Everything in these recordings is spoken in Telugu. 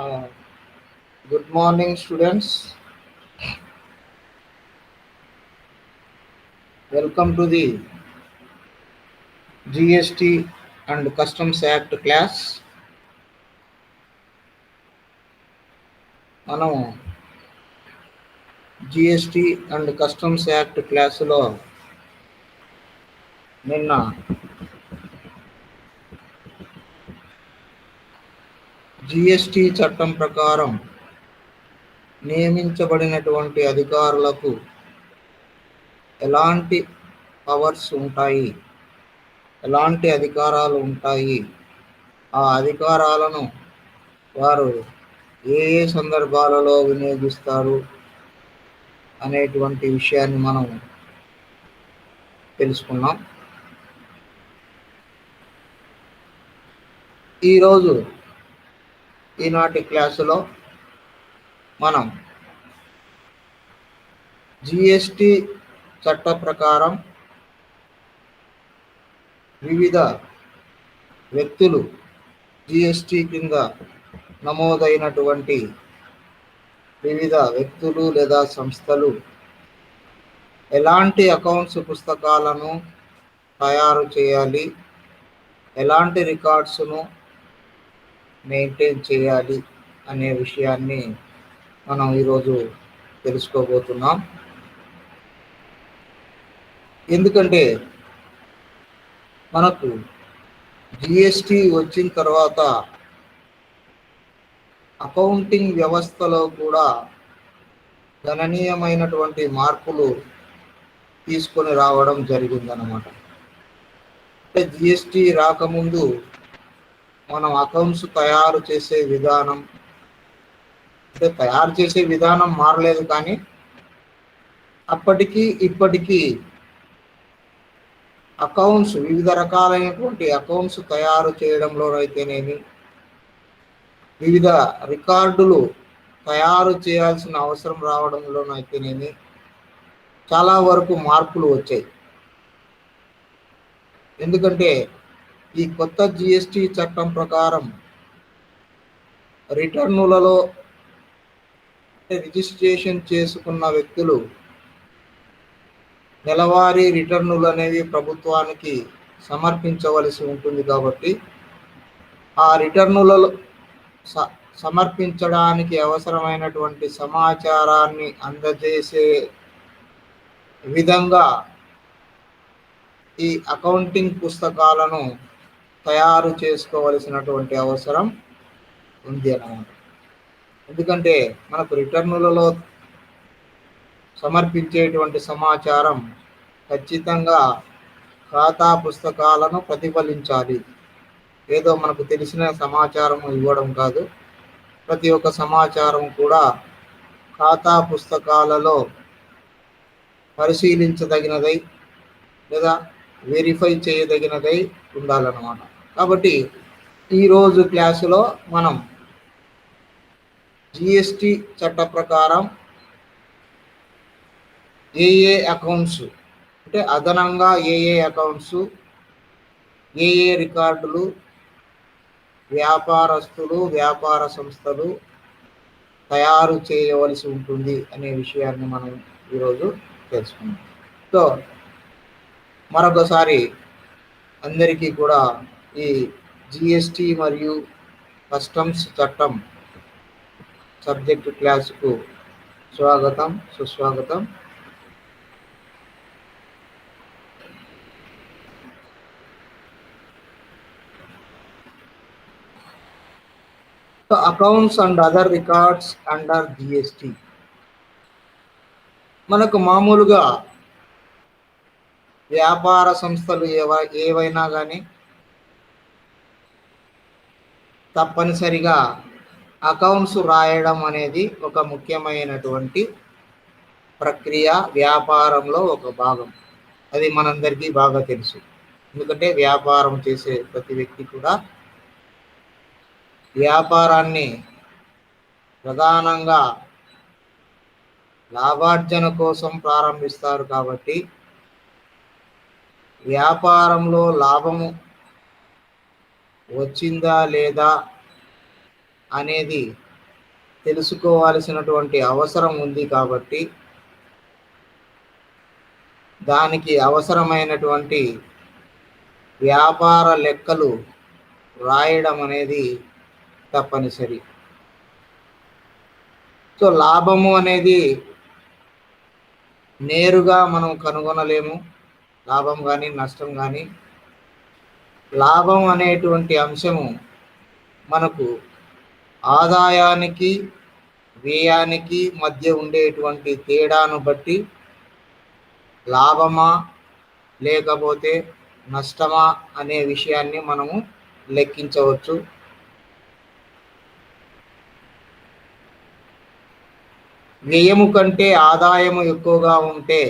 Uh, Good morning, students. Welcome to the GST and Customs Act class. మనం జిఎస్టి అండ్ కస్టమ్స్ యాక్ట్ క్లాసులో నిన్న జిఎస్టి చట్టం ప్రకారం నియమించబడినటువంటి అధికారులకు ఎలాంటి పవర్స్ ఉంటాయి, ఎలాంటి అధికారాలు ఉంటాయి, ఆ అధికారాలను వారు ఏ ఏ సందర్భాలలో వినియోగిస్తారు అనేటువంటి విషయాన్ని మనం తెలుసుకున్నాం. ఈరోజు ఈనాటి క్లాసులో మనం జిఎస్టి చట్ట ప్రకారం వివిధ వ్యక్తులు జిఎస్టి కింద నమోదైనటువంటి వివిధ వ్యక్తులు లేదా సంస్థలు ఎలాంటి అకౌంట్స్ పుస్తకాలను తయారు చేయాలి, ఎలాంటి రికార్డ్స్ను మెయింటైన్ చేయాలి అనే విషయాన్ని మనం ఈరోజు తెలుసుకోబోతున్నాం. ఎందుకంటే మనకు జిఎస్టి వచ్చిన తర్వాత అకౌంటింగ్ వ్యవస్థలో కూడా గణనీయమైనటువంటి మార్పులు తీసుకొని రావడం జరిగిందన్నమాట. అంటే జిఎస్టి రాకముందు మనం అకౌంట్స్ తయారు చేసే విధానం, అంటే తయారు చేసే విధానం మారలేదు, కానీ అప్పటికి ఇప్పటికీ అకౌంట్స్, వివిధ రకాలైనటువంటి అకౌంట్స్ తయారు చేయడంలోనైతేనేమి, వివిధ రికార్డులు తయారు చేయాల్సిన అవసరం రావడంలోనైతేనేమి చాలా వరకు మార్పులు వచ్చాయి. ఎందుకంటే ఈ కొత్త జిఎస్టి చట్టం ప్రకారం రిటర్నులలో రిజిస్ట్రేషన్ చేసుకున్న వ్యక్తులు నెలవారీ రిటర్నులు అనేవి ప్రభుత్వానికి సమర్పించవలసి ఉంటుంది. కాబట్టి ఆ రిటర్నులలో సమర్పించడానికి అవసరమైనటువంటి సమాచారాన్ని అందజేసే విధంగా ఈ అకౌంటింగ్ పుస్తకాలను తయారు చేసుకోవలసినటువంటి అవసరం ఉంది అన్నమాట. ఎందుకంటే మనకు రిటర్నులలో సమర్పించేటువంటి సమాచారం ఖచ్చితంగా ఖాతా పుస్తకాలను ప్రతిఫలించాలి. ఏదో మనకు తెలిసిన సమాచారం ఇవ్వడం కాదు, ప్రతి ఒక్క సమాచారం కూడా ఖాతా పుస్తకాలలో పరిశీలించదగినదై లేదా వెరిఫై చేయదగినదై ఉండాలన్నమాట. కాబట్టి ఈరోజు క్లాసులో మనం జిఎస్టి చట్ట ప్రకారం ఏ ఏ అకౌంట్స్, అంటే అదనంగా ఏ ఏ అకౌంట్స్, ఏ ఏ రికార్డులు వ్యాపారస్తులు, వ్యాపార సంస్థలు తయారు చేయవలసి ఉంటుంది అనే విషయాన్ని మనం ఈరోజు తెలుసుకుందాం. సో మరొకసారి అందరికీ కూడా ఈ జిఎస్టి మరియు కస్టమ్స్ చట్టం సబ్జెక్టు క్లాసుకు స్వాగతం, సుస్వాగతం. Accounts and other records under GST. మనకు మామూలుగా వ్యాపార సంస్థలు ఏవైనా కానీ తప్పనిసరిగా అకౌంట్స్ రాయడం అనేది ఒక ముఖ్యమైనటువంటి ప్రక్రియ, వ్యాపారంలో ఒక భాగం. అది మనందరికీ బాగా తెలుసు. ఎందుకంటే వ్యాపారం చేసే ప్రతి వ్యక్తి కూడా వ్యాపారాన్ని ప్రధానంగా లాభార్జన కోసం ప్రారంభిస్తారు. కాబట్టి వ్యాపారంలో లాభము వచ్చిందా లేదా అనేది తెలుసుకోవాల్సినటువంటి అవసరం ఉంది కాబట్టి దానికి అవసరమైనటువంటి వ్యాపార లెక్కలు రాయడం అనేది తప్పనిసరి. సో లాభము అనేది నేరుగా మనం కనుగొనలేము, లాభం కానీ నష్టం కానీ. లాభం అనేటువంటి అంశము మనకు ఆదాయానికి వ్యయానికి మధ్య ఉండేటువంటి తేడాను బట్టి లాభమా లేకపోతే నష్టమా అనే విషయాన్ని మనము లెక్కించవచ్చు. వ్యయము కంటే ఆదాయము ఎక్కువగా ఉంటే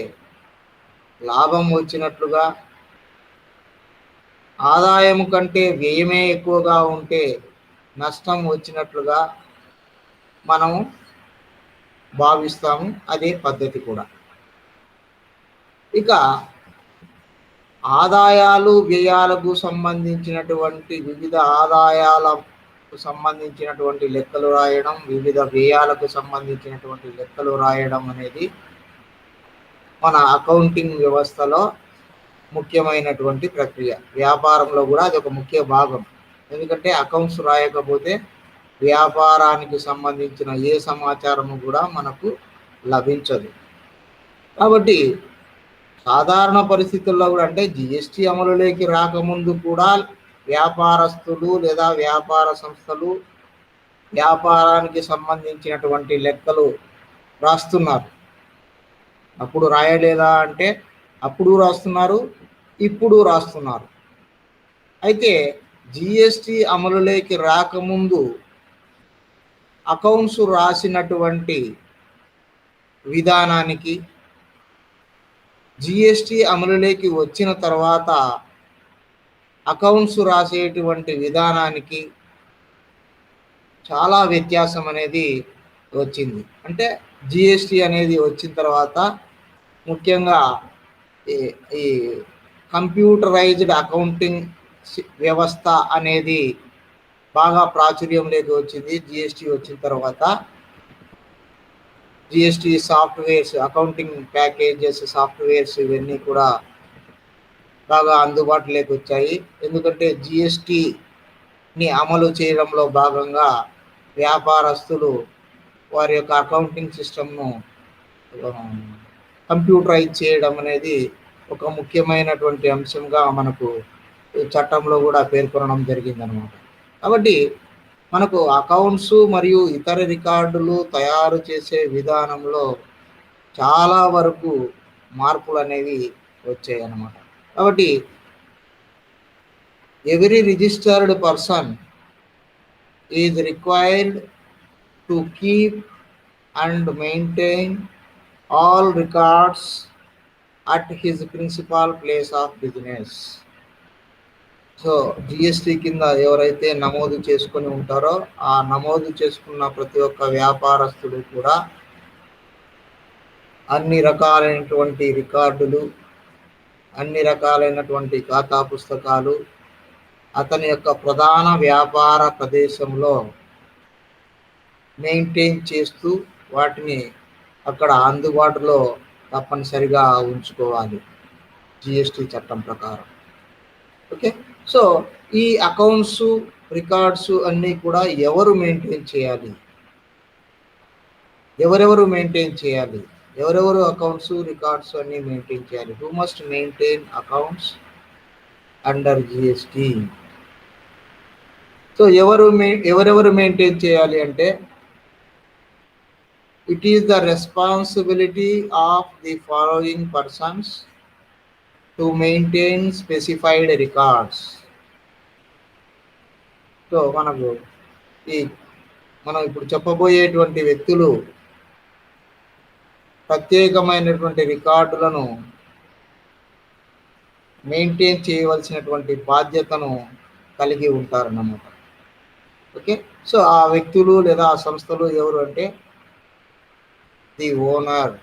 లాభం వచ్చినట్లుగా, ఆదాయము కంటే వ్యయమే ఎక్కువగా ఉంటే నష్టం వచ్చినట్లుగా మనము భావిస్తాము. అదే పద్ధతి కూడా. ఇక ఆదాయాలు వ్యయాలకు సంబంధించినటువంటి వివిధ ఆదాయాలకు సంబంధించినటువంటి లెక్కలు రాయడం, వివిధ వ్యయాలకు సంబంధించినటువంటి లెక్కలు రాయడం అనేది మన అకౌంటింగ్ వ్యవస్థలో ముఖ్యమైనటువంటి ప్రక్రియ. వ్యాపారంలో కూడా అది ఒక ముఖ్య భాగం. ఎందుకంటే అకౌంట్స్ రాయకపోతే వ్యాపారానికి సంబంధించిన ఏ సమాచారము కూడా మనకు లభించదు. కాబట్టి సాధారణ పరిస్థితుల్లో కూడా, అంటే జిఎస్టి అమలులోకి రాకముందు కూడా వ్యాపారస్తులు లేదా వ్యాపార సంస్థలు వ్యాపారానికి సంబంధించినటువంటి లెక్కలు రాస్తున్నారు. అప్పుడు రాయలేదా అంటే అప్పుడు రాస్తున్నారు, ఇప్పుడు రాస్తున్నారు. అయితే జిఎస్టి అమలులోకి రాకముందు అకౌంట్స్ రాసినటువంటి విధానానికి, జిఎస్టి అమలులోకి వచ్చిన తర్వాత అకౌంట్స్ రాసేటువంటి విధానానికి చాలా వ్యత్యాసం అనేది వచ్చింది. అంటే జిఎస్టి అనేది వచ్చిన తర్వాత ముఖ్యంగా ఈ కంప్యూటరైజ్డ్ అకౌంటింగ్ వ్యవస్థ అనేది బాగా ప్రాచుర్యంలోకి వచ్చింది. జిఎస్టి వచ్చిన తర్వాత GST softwares, accounting packages, softwares ఇవన్నీ కూడా బాగా అందుబాటులోకి వచ్చాయి. ఎందుకంటే జిఎస్టిని అమలు చేయడంలో భాగంగా వ్యాపారస్తులు వారి యొక్క అకౌంటింగ్ సిస్టమ్ను కంప్యూటరైజ్ చేయడం అనేది ఒక ముఖ్యమైనటువంటి అంశంగా మనకు చట్టంలో కూడా పేర్కొనడం జరిగిందనమాట. కాబట్టి మనకు అకౌంట్స్ మరియు ఇతర రికార్డులు తయారు చేసే విధానంలో చాలా వరకు మార్పులు అనేవి వచ్చాయి అన్నమాట. కాబట్టి every registered person is required to keep and maintain all records at his principal place of business. So GST కింద ఎవరైతే నమోదు చేసుకొని ఉంటారో ఆ నమోదు చేసుకున్న ప్రతి ఒక్క వ్యాపారస్తుడు కూడా అన్ని రకాలైనటువంటి రికార్డులు, అన్ని రకాలైనటువంటి ఖాతా పుస్తకాలు అతని యొక్క ప్రధాన వ్యాపార ప్రదేశంలో మెయింటైన్ చేస్తూ వాటిని అక్కడ అందుబాటులో తప్పనిసరిగా ఉంచుకోవాలి జిఎస్టి చట్టం ప్రకారం. ఓకే, సో ఈ అకౌంట్స్ రికార్డ్స్ అన్నీ కూడా ఎవరు మెయింటైన్ చేయాలి, ఎవరెవరు మెయింటైన్ చేయాలి, ఎవరెవరు అకౌంట్స్ రికార్డ్స్ అన్నీ మెయింటైన్ చేయాలి? Who must maintain accounts under GST. So ఎవరెవరు మెయింటైన్ చేయాలి అంటే it is the responsibility of the following persons to maintain specified records. So మనం ఇప్పుడు చెప్పబోయేటువంటి వ్యక్తులు ప్రత్యేకమైనటువంటి రికార్డులను మెయింటైన్ చేయవలసినటువంటి బాధ్యతను కలిగి ఉంటారన్నమాట. ఓకే, సో ఆ వ్యక్తులు లేదా ఆ సంస్థలు ఎవరు అంటే ది ఓనర్.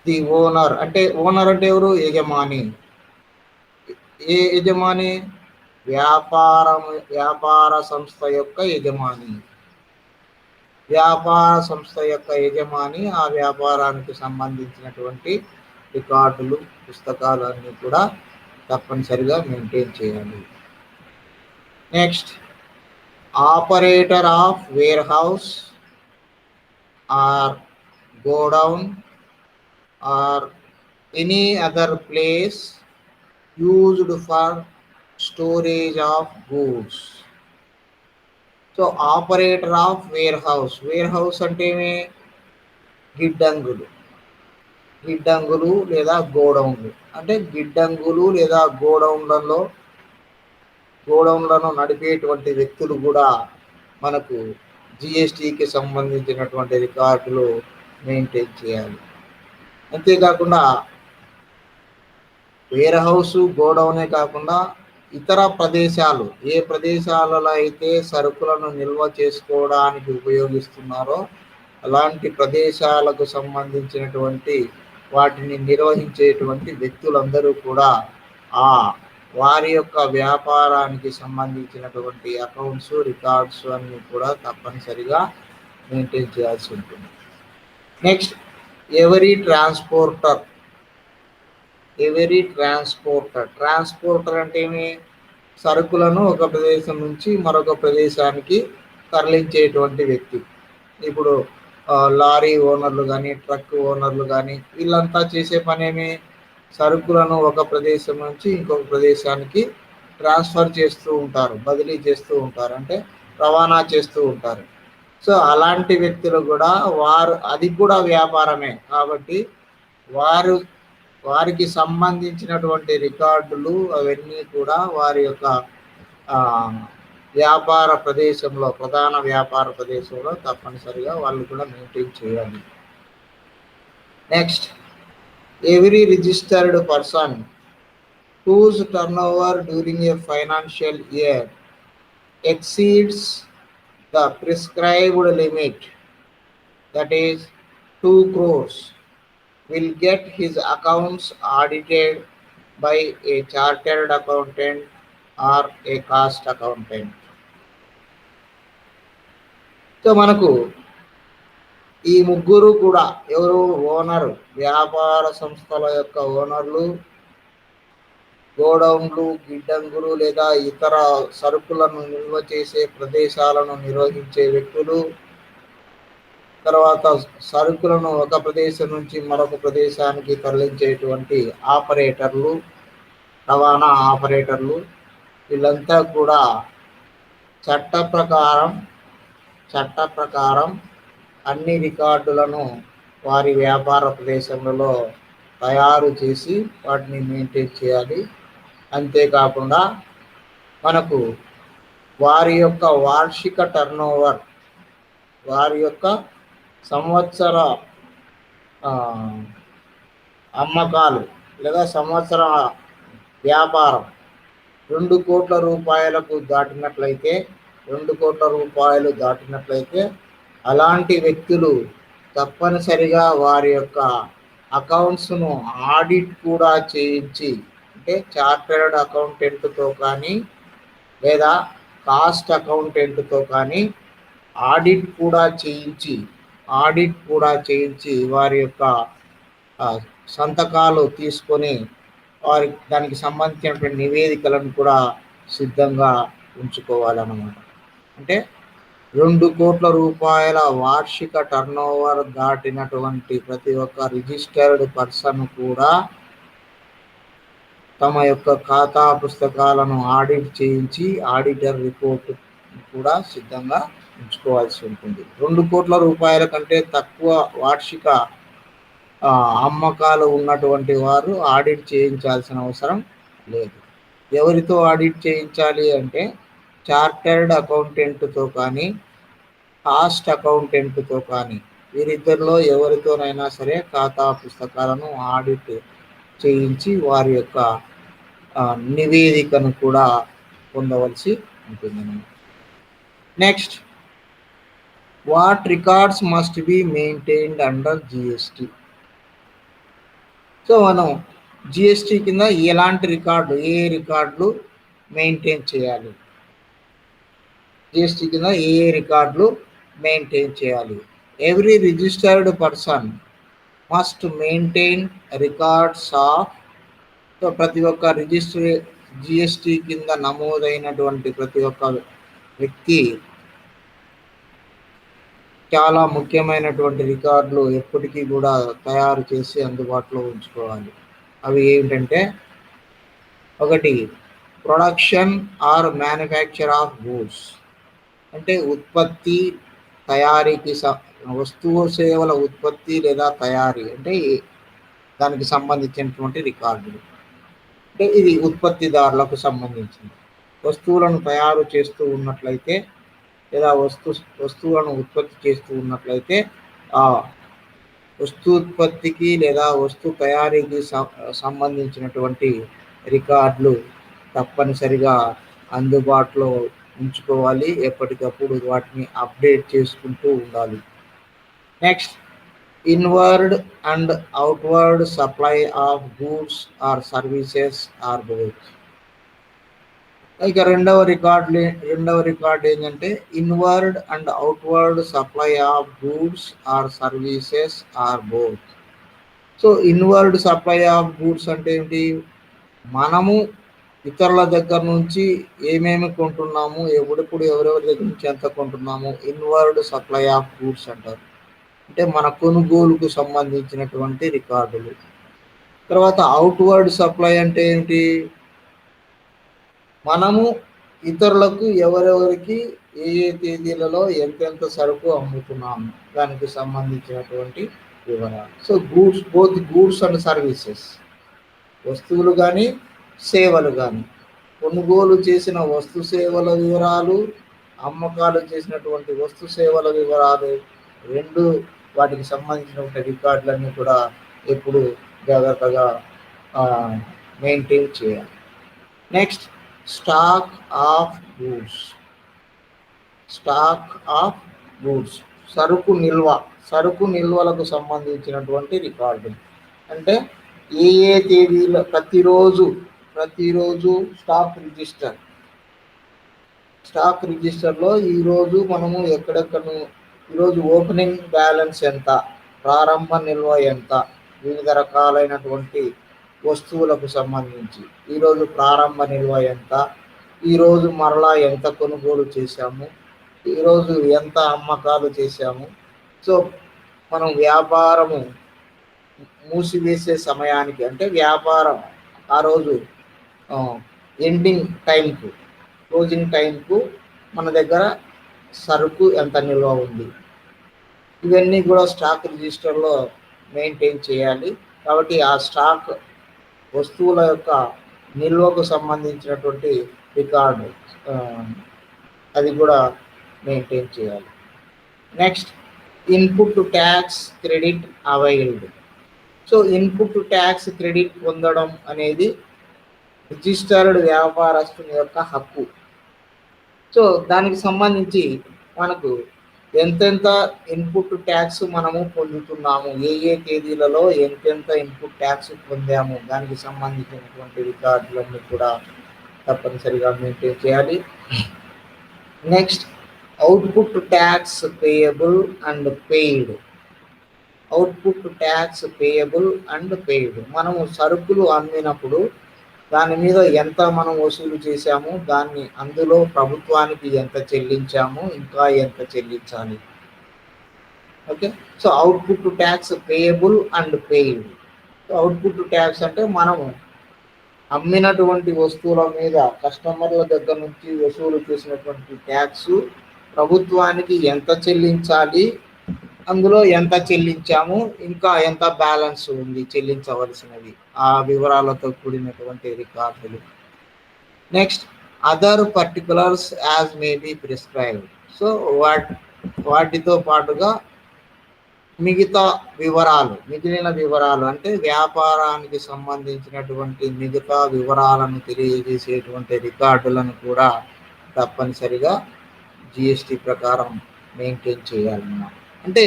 ది ఓనర్ అంటే ఎవరు? యజమాని. ఏ యజమాని? వ్యాపార సంస్థ యొక్క యజమాని. వ్యాపార సంస్థ యొక్క యజమాని ఆ వ్యాపారానికి సంబంధించినటువంటి రికార్డులు, పుస్తకాలు అన్నీ కూడా తప్పనిసరిగా మెయింటైన్ చేయాలి. Next, operator of warehouse or godown or any other place used for storage of goods. So operator of warehouse, warehouse అంటే గిడ్డంగులు, గిడ్డంగులు లేదా గోడౌన్లు. అంటే గిడ్డంగులు లేదా గోడౌన్లను నడిపేటువంటి వ్యక్తులు కూడా మనకు జిఎస్టికి సంబంధించినటువంటి రికార్డులు మెయింటైన్ చేయాలి. అంతేకాకుండా వేర్ హౌస్, గోడౌనే కాకుండా ఇతర ప్రదేశాలు, ఏ ప్రదేశాలలో అయితే సరుకులను నిల్వ చేసుకోవడానికి ఉపయోగిస్తున్నారో అలాంటి ప్రదేశాలకు సంబంధించినటువంటి వాటిని నిర్వహించేటువంటి వ్యక్తులందరూ కూడా వారి యొక్క వ్యాపారానికి సంబంధించినటువంటి అకౌంట్స్, రికార్డ్స్ అన్నీ కూడా తప్పనిసరిగా మెయింటైన్ చేయాల్సి ఉంటుంది. నెక్స్ట్, ఎవరీ ట్రాన్స్పోర్టర్ అంటే సరుకులను ఒక ప్రదేశం నుంచి మరొక ప్రదేశానికి తరలించేటువంటి వ్యక్తి. ఇప్పుడు లారీ ఓనర్లు కానీ, ట్రక్ ఓనర్లు కానీ వీళ్ళంతా చేసే పనేమి, సరుకులను ఒక ప్రదేశం నుంచి ఇంకొక ప్రదేశానికి ట్రాన్స్ఫర్ చేస్తూ ఉంటారు, బదిలీ చేస్తూ ఉంటారు, అంటే రవాణా చేస్తూ ఉంటారు. సో అలాంటి వ్యక్తులు కూడా అది కూడా వ్యాపారమే కాబట్టి వారికి సంబంధించినటువంటి రికార్డులు అవన్నీ కూడా వారి యొక్క వ్యాపార ప్రదేశంలో, ప్రధాన వ్యాపార ప్రదేశంలో తప్పనిసరిగా వాళ్ళు కూడా మెయింటైన్ చేయాలి. Next, every registered person whose turnover during a financial year exceeds the prescribed limit, that is 2 crores, will get his accounts audited by a chartered accountant or a cost accountant. So మనకు ఈ ముగ్గురు కూడా ఎవరు, ఓనరు, వ్యాపార సంస్థల యొక్క ఓనర్లు, గోడౌన్లు, గిడ్డంగులు లేదా ఇతర సరుకులను నిల్వ చేసే ప్రదేశాలను నిర్వహించే వ్యక్తులు, తర్వాత సరుకులను ఒక ప్రదేశం నుంచి మరొక ప్రదేశానికి తరలించేటువంటి ఆపరేటర్లు, రవాణా ఆపరేటర్లు, వీళ్ళంతా కూడా చట్ట ప్రకారం అన్ని రికార్డులను వారి వ్యాపార ప్రదేశంలో తయారు చేసి వాటిని మెయింటైన్ చేయాలి. అంతేకాకుండా మనకు వారి యొక్క వార్షిక టర్నోవర్, వారి యొక్క సంవత్సర అమ్మకాలు లేదా సంవత్సర వ్యాపారం 2 కోట్ల రూపాయలకు దాటినట్లయితే, 2 కోట్ల రూపాయలు దాటినట్లయితే అలాంటి వ్యక్తులు తప్పనిసరిగా వారి యొక్క అకౌంట్స్ను ఆడిట్ కూడా చేయించి, అంటే చార్టర్డ్ అకౌంటెంట్తో కానీ లేదా కాస్ట్ అకౌంటెంట్తో కానీ ఆడిట్ కూడా చేయించి వారి యొక్క సంతకాలు తీసుకొని దానికి సంబంధించినటువంటి నివేదికలను కూడా సిద్ధంగా ఉంచుకోవాలన్నమాట. అంటే 2 కోట్ల రూపాయల వార్షిక టర్నోవర్ దాటినటువంటి ప్రతి ఒక్క రిజిస్టర్డ్ పర్సన్ కూడా తమ యొక్క ఖాతా పుస్తకాలను ఆడిట్ చేయించి ఆడిటర్ రిపోర్ట్ కూడా సిద్ధంగా ఉంచుకోవాల్సి ఉంటుంది. 2 కోట్ల రూపాయల కంటే తక్కువ వార్షిక అమ్మకాలు ఉన్నటువంటి వారు ఆడిట్ చేయించాల్సిన అవసరం లేదు. ఎవరితో ఆడిట్ చేయించాలి అంటే చార్టర్డ్ అకౌంటెంట్తో కానీ కాస్ట్ అకౌంటెంట్తో కానీ వీరిద్దరిలో ఎవరితోనైనా సరే ఖాతా పుస్తకాలను ఆడిట్ చేయించి వారి యొక్క నివేదికను కూడా పొందవలసి ఉంటుంది. Next, what records must be maintained under GST. So మనం జిఎస్టి కింద ఎలాంటి ఏ రికార్డులు మెయింటైన్ చేయాలి, జిఎస్టి కింద ఏ రికార్డులు మెయింటైన్ చేయాలి. Every registered person must maintain records of. So ప్రతి ఒక్క రిజిస్టర్ జిఎస్టి కింద నమోదైనటువంటి ప్రతి ఒక్క వ్యక్తి చాలా ముఖ్యమైనటువంటి రికార్డులు ఎప్పటికీ కూడా తయారు చేసి అందుబాటులో ఉంచుకోవాలి. అవి ఏమిటంటే, ఒకటి production or manufacture of goods, అంటే ఉత్పత్తి తయారీకి వస్తువు సేవల ఉత్పత్తి లేదా తయారీ అంటే దానికి సంబంధించినటువంటి రికార్డులు. అంటే ఇది ఉత్పత్తిదారులకు సంబంధించింది. వస్తువులను తయారు చేస్తూ ఉన్నట్లయితే లేదా వస్తువులను ఉత్పత్తి చేస్తూ ఉన్నట్లయితే ఆ వస్తూత్పత్తికి లేదా వస్తు తయారీకి సంబంధించినటువంటి రికార్డులు తప్పనిసరిగా అందుబాటులో ఉంచుకోవాలి. ఎప్పటికప్పుడు వాటిని అప్డేట్ చేసుకుంటూ ఉండాలి. Next, inward and outward supply of goods or services or both. ఇక రెండవ రికార్డ్ ఏంటంటే, inward and outward supply of goods or services or both. So inward supply of goods అంటే ఏంటి? మనము ఇతరుల దగ్గర నుంచి ఏమేమి కొంటున్నాము, ఎప్పుడెప్పుడు ఎవరెవరి దగ్గర నుంచి ఎంత కొంటున్నాము, ఇన్వర్డ్ సప్లై ఆఫ్ గూడ్స్ అంటారు. అంటే మన కొనుగోలుకు సంబంధించినటువంటి రికార్డులు. తర్వాత అవుట్వర్డ్ సప్లై అంటే ఏంటి? మనము ఇతరులకు ఎవరెవరికి ఏ ఏ తేదీలలో ఎంతెంత సరుకు అమ్ముతున్నాము దానికి సంబంధించినటువంటి వివరాలు. So both goods and services, వస్తువులు కానీ సేవలు కానీ, కొనుగోలు చేసిన వస్తు సేవల వివరాలు, అమ్మకాలు చేసినటువంటి వస్తు సేవల వివరాలు, రెండు వాటికి సంబంధించినటువంటి రికార్డులన్నీ కూడా ఎప్పుడు జాగ్రత్తగా మెయింటైన్ చేయాలి. Next, stock of goods. Stock of goods, సరుకు నిల్వలకు సంబంధించినటువంటి రికార్డు. అంటే ఏ ఏ తేదీలో ప్రతిరోజు స్టాక్ రిజిస్టర్లో ఈరోజు మనము ఈరోజు ఓపెనింగ్ బ్యాలెన్స్ ఎంత, ప్రారంభ నిల్వ ఎంత, వివిధ రకాలైనటువంటి వస్తువులకు సంబంధించి ఈరోజు ప్రారంభ నిల్వ ఎంత, ఈరోజు మరలా ఎంత కొనుగోలు చేశాము, ఈరోజు ఎంత అమ్మకాలు చేశాము. సో మనం వ్యాపారము మూసివేసే సమయానికి, అంటే వ్యాపారం ఆ రోజు క్లోజింగ్ టైంకు మన దగ్గర సరుకు ఎంత నిల్వ ఉంది, ఇవన్నీ కూడా స్టాక్ రిజిస్టర్లో మెయింటైన్ చేయాలి. కాబట్టి ఆ స్టాక్ వస్తువుల యొక్క నిల్వకు సంబంధించినటువంటి రికార్డు అది కూడా మెయింటైన్ చేయాలి. Next, input tax credit availed. So input tax credit పొందడం అనేది రిజిస్టర్డ్ వ్యాపారస్తుని యొక్క హక్కు. సో దానికి సంబంధించి మనకు ఎంతెంత ఇన్పుట్ ట్యాక్స్ మనము పొందుతున్నాము, ఏ ఏ తేదీలలో ఎంతెంత ఇన్పుట్ ట్యాక్స్ పొందాము, దానికి సంబంధించినటువంటి రికార్డులన్నీ కూడా తప్పనిసరిగా మెయింటైన్ చేయాలి. Next, output tax payable and paid. మనము సరుకులు అమ్మినప్పుడు దాని మీద ఎంత మనం వసూలు చేశాము, దాన్ని అందులో ప్రభుత్వానికి ఎంత చెల్లించాము, ఇంకా ఎంత చెల్లించాలి. Okay, so output tax payable and paid. Output tax అంటే మనము అమ్మినటువంటి వస్తువుల మీద కస్టమర్ల దగ్గర నుంచి వసూలు చేసినటువంటి ట్యాక్స్ ప్రభుత్వానికి ఎంత చెల్లించాలి, అందులో ఎంత చెల్లించాము, ఇంకా ఎంత బ్యాలెన్స్ ఉంది చెల్లించవలసినది, ఆ వివరాలతో కూడినటువంటి రికార్డులు. Next, other particulars as may be prescribed. So వాటితో పాటుగా మిగిలిన వివరాలు అంటే వ్యాపారానికి సంబంధించినటువంటి మిగతా వివరాలను తెలియజేసేటువంటి రికార్డులను కూడా తప్పనిసరిగా జిఎస్టి ప్రకారం మెయింటైన్ చేయాలన్నమాట. అంటే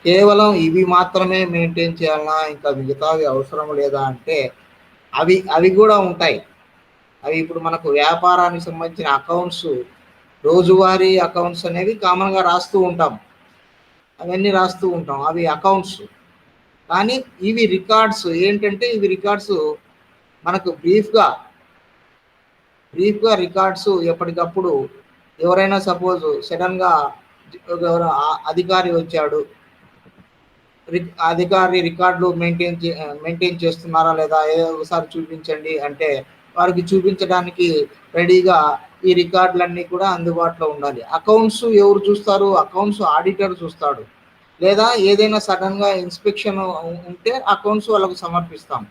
కేవలం ఇవి మాత్రమే మెయింటైన్ చేయాలన్నా, ఇంకా మిగతావి అవసరం లేదా అంటే అవి కూడా ఉంటాయి. అవి ఇప్పుడు మనకు వ్యాపారానికి సంబంధించిన అకౌంట్స్, రోజువారీ అకౌంట్స్ అనేవి కామన్గా రాస్తూ ఉంటాం. అవన్నీ రాస్తూ ఉంటాం, అవి అకౌంట్స్. కానీ ఇవి రికార్డ్స్ ఏంటంటే, ఇవి రికార్డ్స్ మనకు బ్రీఫ్గా రికార్డ్స్ ఎప్పటికప్పుడు ఎవరైనా సపోజ్ సడన్గా అధికారి వచ్చాడు, అధికారి రికార్డులు మెయింటైన్ చేస్తున్నారా లేదా ఒకసారి చూపించండి అంటే వారికి చూపించడానికి రెడీగా ఈ రికార్డులన్నీ కూడా అందుబాటులో ఉండాలి. అకౌంట్స్ ఎవరు చూస్తారు? అకౌంట్స్ ఆడిటర్ చూస్తాడు. లేదా ఏదైనా సడన్గా ఇన్స్పెక్షన్ ఉంటే అకౌంట్స్ వాళ్ళకు సమర్పిస్తాం.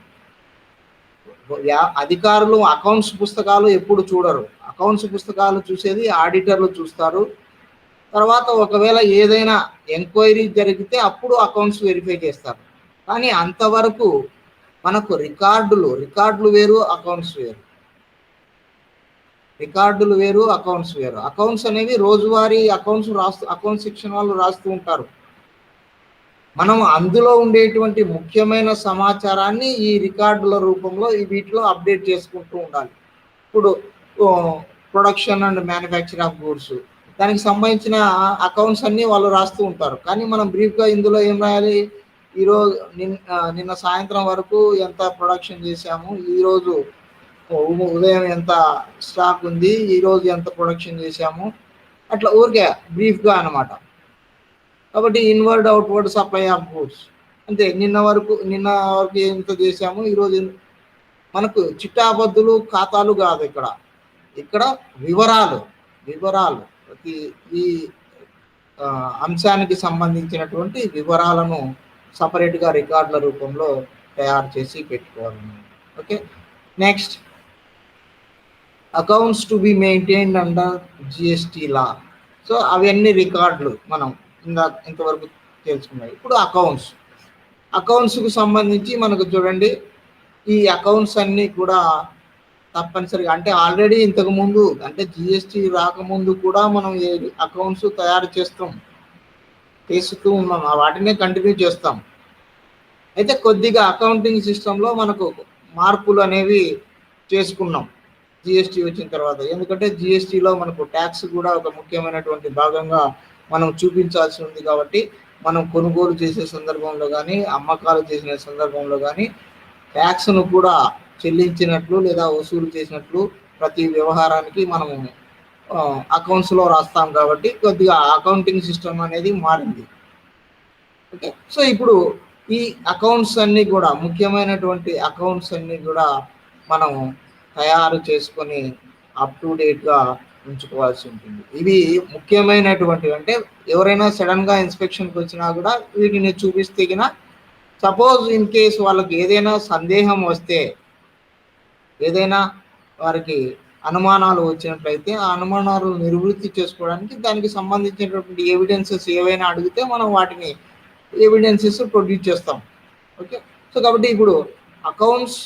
అధికారులు అకౌంట్స్ పుస్తకాలు ఎప్పుడు చూడరు. అకౌంట్స్ పుస్తకాలు చూసేది ఆడిటర్లు చూస్తారు. తర్వాత ఒకవేళ ఏదైనా ఎంక్వైరీ జరిగితే అప్పుడు అకౌంట్స్ వెరిఫై చేస్తారు. కానీ అంతవరకు మనకు రికార్డులు వేరు, అకౌంట్స్ వేరు. రికార్డులు వేరు, అకౌంట్స్ వేరు. అకౌంట్స్ అనేవి రోజువారీ అకౌంట్స్ సెక్షన్ వాళ్ళు రాస్తూ ఉంటారు. మనం అందులో ఉండేటువంటి ముఖ్యమైన సమాచారాన్ని ఈ రికార్డుల రూపంలో వీటిలో అప్డేట్ చేసుకుంటూ ఉండాలి. ఇప్పుడు production and manufacture of goods, దానికి సంబంధించిన అకౌంట్స్ అన్నీ వాళ్ళు రాస్తూ ఉంటారు. కానీ మనం బ్రీఫ్గా ఇందులో ఏం రాయాలి? ఈరోజు నిన్న సాయంత్రం వరకు ఎంత ప్రొడక్షన్ చేశాము, ఈరోజు ఉదయం ఎంత స్టాక్ ఉంది, ఈరోజు ఎంత ప్రొడక్షన్ చేశాము, అట్లా ఊరికే బ్రీఫ్గా అనమాట. కాబట్టి inward outward supply of goods అంతే. నిన్న వరకు ఎంత చేశాము, ఈరోజు మనకు చిట్టాబద్దులు ఖాతాలు కాదు, ఇక్కడ వివరాలు ప్రతి ఈ అంశానికి సంబంధించినటువంటి వివరాలను సపరేట్గా రికార్డుల రూపంలో తయారు చేసి పెట్టుకోవాలి. Okay, next accounts to be maintained under GST law. So అవన్నీ రికార్డులు మనం ఇంతవరకు తెలుసుకున్నాయి. ఇప్పుడు అకౌంట్స్కు సంబంధించి మనకు చూడండి, ఈ అకౌంట్స్ అన్నీ కూడా తప్పనిసరిగా అంటే ఆల్రెడీ ఇంతకుముందు అంటే జిఎస్టీ రాకముందు కూడా మనం అకౌంట్స్ తయారు చేస్తూ ఉన్నాం, వాటినే కంటిన్యూ చేస్తాం. అయితే కొద్దిగా అకౌంటింగ్ సిస్టంలో మనకు మార్పులు అనేవి చేసుకున్నాం జిఎస్టీ వచ్చిన తర్వాత. ఎందుకంటే జిఎస్టీలో మనకు ట్యాక్స్ కూడా ఒక ముఖ్యమైనటువంటి భాగంగా మనం చూపించాల్సి ఉంది. కాబట్టి మనం కొనుగోలు చేసే సందర్భంలో కానీ, అమ్మకాలు చేసిన సందర్భంలో కానీ ట్యాక్స్ను కూడా చెల్లించినట్లు లేదా వసూలు చేసినట్లు ప్రతి వ్యవహారానికి మనము అకౌంట్స్లో రాస్తాం. కాబట్టి కొద్దిగా అకౌంటింగ్ సిస్టమ్ అనేది మారింది. ఓకే, సో ఇప్పుడు ఈ అకౌంట్స్ అన్నీ కూడా ముఖ్యమైనటువంటి అకౌంట్స్ అన్నీ కూడా మనం తయారు చేసుకొని అప్ టు డేట్గా ఉంచుకోవాల్సి ఉంటుంది. ఇవి ముఖ్యమైనటువంటివి. అంటే ఎవరైనా సడన్గా ఇన్స్పెక్షన్కి వచ్చినా కూడా వీటిని చూపిస్తే గిన సపోజ్ ఇన్ కేస్ వాళ్ళకి ఏదైనా సందేహం వస్తే, ఏదైనా వారికి అనుమానాలు వచ్చినట్లయితే ఆ అనుమానాలు నివృత్తి చేసుకోవడానికి దానికి సంబంధించినటువంటి ఎవిడెన్సెస్ ఏవైనా అడిగితే మనం వాటిని ఎవిడెన్సెస్ ప్రొడ్యూస్ చేస్తాం. ఓకే, సో కాబట్టి ఇప్పుడు అకౌంట్స్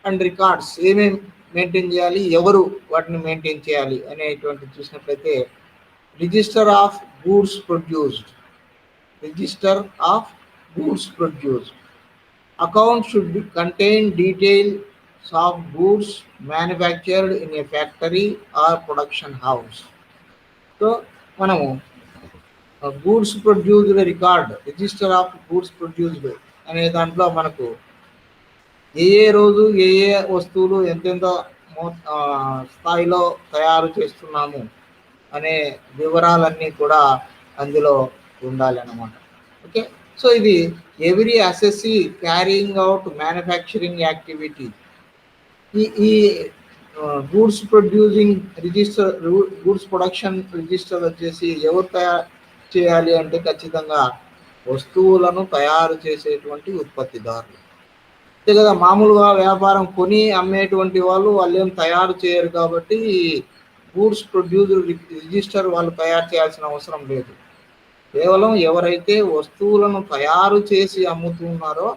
అండ్ రికార్డ్స్ ఏమేమి మెయింటైన్ చేయాలి, ఎవరు వాటిని మెయింటైన్ చేయాలి అనేటువంటి చూసినట్లయితే register of goods produced account should be contain details of goods manufactured in a factory or production house. So మనము goods produced register of goods produced అనే దాంట్లో మనకు ఏ రోజు ఏ వస్తువులు ఎంతెంత స్థాయిలో తయారు చేస్తున్నాము అనే వివరాలన్నీ కూడా అందులో ఉండాలి అన్నమాట. ఓకే, సో ఇది every assessee carrying out manufacturing activity. ఈ గూడ్స్ ప్రొడక్షన్ రిజిస్టర్ వచ్చేసి ఎవరు తయారు చేయాలి అంటే ఖచ్చితంగా వస్తువులను తయారు చేసేటువంటి ఉత్పత్తిదారులు. అంతే కదా, మామూలుగా వ్యాపారం కొని అమ్మేటువంటి వాళ్ళు ఏం తయారు చేయరు. కాబట్టి గూడ్స్ ప్రొడ్యూసర్ రిజిస్టర్ వాళ్ళు తయారు చేయాల్సిన అవసరం లేదు. కేవలం ఎవరైతే వస్తువులను తయారు చేసి అమ్ముతున్నారో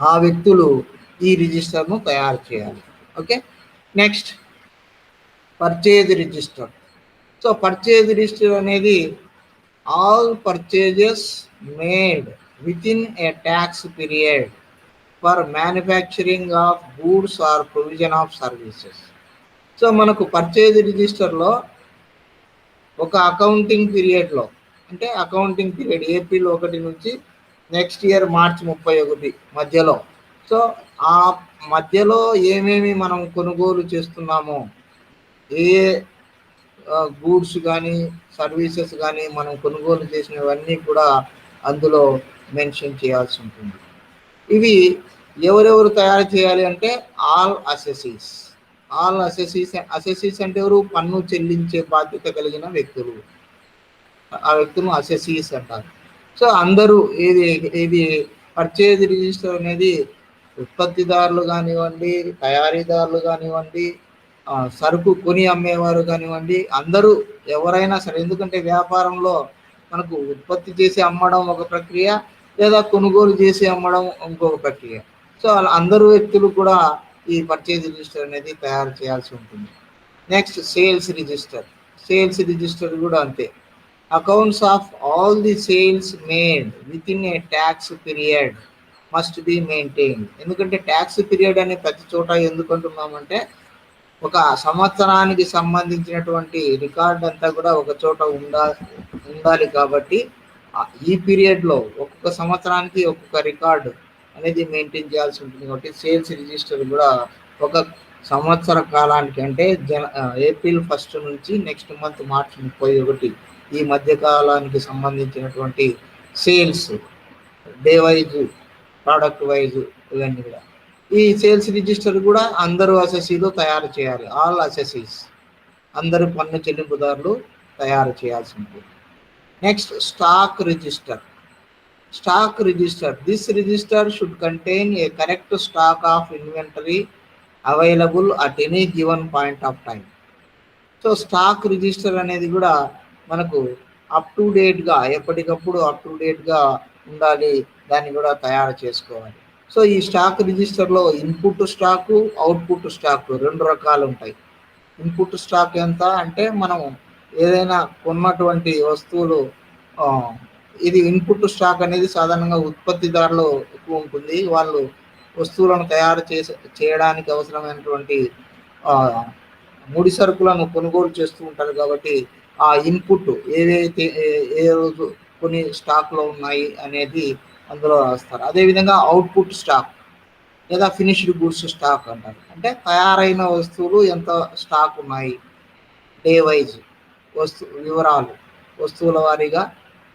ఆ వ్యక్తులు ఈ రిజిస్టర్ను తయారు చేయాలి. Okay, next purchase register. So purchase register అనేది all purchases made within a tax period for manufacturing of goods or provision of services. So మనకు పర్చేజ్ రిజిస్టర్లో ఒక అకౌంటింగ్ పీరియడ్లో అంటే అకౌంటింగ్ పీరియడ్ ఏప్రిల్ 1 నుంచి నెక్స్ట్ ఇయర్ మార్చ్ 31 మధ్యలో. సో ఆ మధ్యలో ఏమేమి మనం కొనుగోలు చేస్తున్నామో, ఏ గూడ్స్ కానీ సర్వీసెస్ కానీ మనం కొనుగోలు చేసినవన్నీ కూడా అందులో మెన్షన్ చేయాల్సి ఉంటుంది. ఇవి ఎవరెవరు తయారు చేయాలి అంటే ఆల్ అసెసీస్. ఆల్ అసెసీస్ అంటే ఎవరు? పన్ను చెల్లించే బాధ్యత కలిగిన వ్యక్తులు. ఆ వ్యక్తులను అసెసీస్ అంటారు. సో అందరూ ఇది పర్చేజ్ రిజిస్టర్ అనేది ఉత్పత్తిదారులు కానివ్వండి, తయారీదారులు కానివ్వండి, సరుకు కొని అమ్మేవారు కానివ్వండి, అందరూ ఎవరైనా సరే. ఎందుకంటే వ్యాపారంలో మనకు ఉత్పత్తి చేసి అమ్మడం ఒక ప్రక్రియ, లేదా కొనుగోలు చేసి అమ్మడం ఇంకొక ప్రక్రియ. సో అలా అందరూ వ్యక్తులు కూడా ఈ పర్చేజ్ రిజిస్టర్ అనేది తయారు చేయాల్సి ఉంటుంది. Next sales register. Sales register కూడా అంతే. Accounts of all the sales made with in a tax period must be maintain. ఎందుకంటే ట్యాక్స్ పీరియడ్ అనే ప్రతి చోట ఎందుకు అంటున్నామంటే, ఒక సంవత్సరానికి సంబంధించినటువంటి రికార్డ్ అంతా కూడా ఒక చోట ఉండాలి కాబట్టి ఈ పీరియడ్లో ఒక్కొక్క సంవత్సరానికి ఒక్కొక్క రికార్డు అనేది మెయింటైన్ చేయాల్సి ఉంటుంది. కాబట్టి సేల్స్ రిజిస్టర్ కూడా ఒక సంవత్సర కాలానికి, అంటే ఏప్రిల్ 1 నుంచి నెక్స్ట్ మంత్ మార్చ్ 31 ఈ మధ్య కాలానికి సంబంధించినటువంటి sales, day wise, product wise, ఇవన్నీ కూడా ఈ సేల్స్ రిజిస్టర్ కూడా అందరూ అసెసీలు తయారు చేయాలి. ఆల్ అసెసీస్, అందరూ పన్ను చెల్లింపుదారులు తయారు చేయాల్సి ఉంటుంది. Next stock register. Stock register. This register should contain A correct stock of inventory available at any given point of time. So stock register అనేది కూడా మనకు అప్ టు డేట్గా, ఎప్పటికప్పుడు అప్ టు డేట్గా ఉండాలి. దాన్ని కూడా తయారు చేసుకోవాలి. సో ఈ స్టాక్ రిజిస్టర్లో ఇన్పుట్ స్టాకు, అవుట్పుట్ స్టాకు 2 రకాలు ఉంటాయి. ఇన్పుట్ స్టాక్ ఎంత అంటే, మనం ఏదైనా కొన్నటువంటి వస్తువులు, ఇది ఇన్పుట్ స్టాక్ అనేది సాధారణంగా ఉత్పత్తిదారులు ఎక్కువ ఉంటుంది. వాళ్ళు వస్తువులను తయారు చేయడానికి అవసరమైనటువంటి ముడి సరుకులను కొనుగోలు చేస్తూ ఉంటారు. కాబట్టి ఆ ఇన్పుట్ ఏదైతే ఏ రోజు కొన్ని స్టాక్లో ఉన్నాయి అనేది అందులో రాస్తారు. అదేవిధంగా అవుట్పుట్ స్టాక్ లేదా ఫినిష్డ్ గూడ్స్ స్టాక్ అంటారు. అంటే తయారైన వస్తువులు ఎంత స్టాక్ ఉన్నాయి, డే వైజ్ వివరాలు, వస్తువుల వారీగా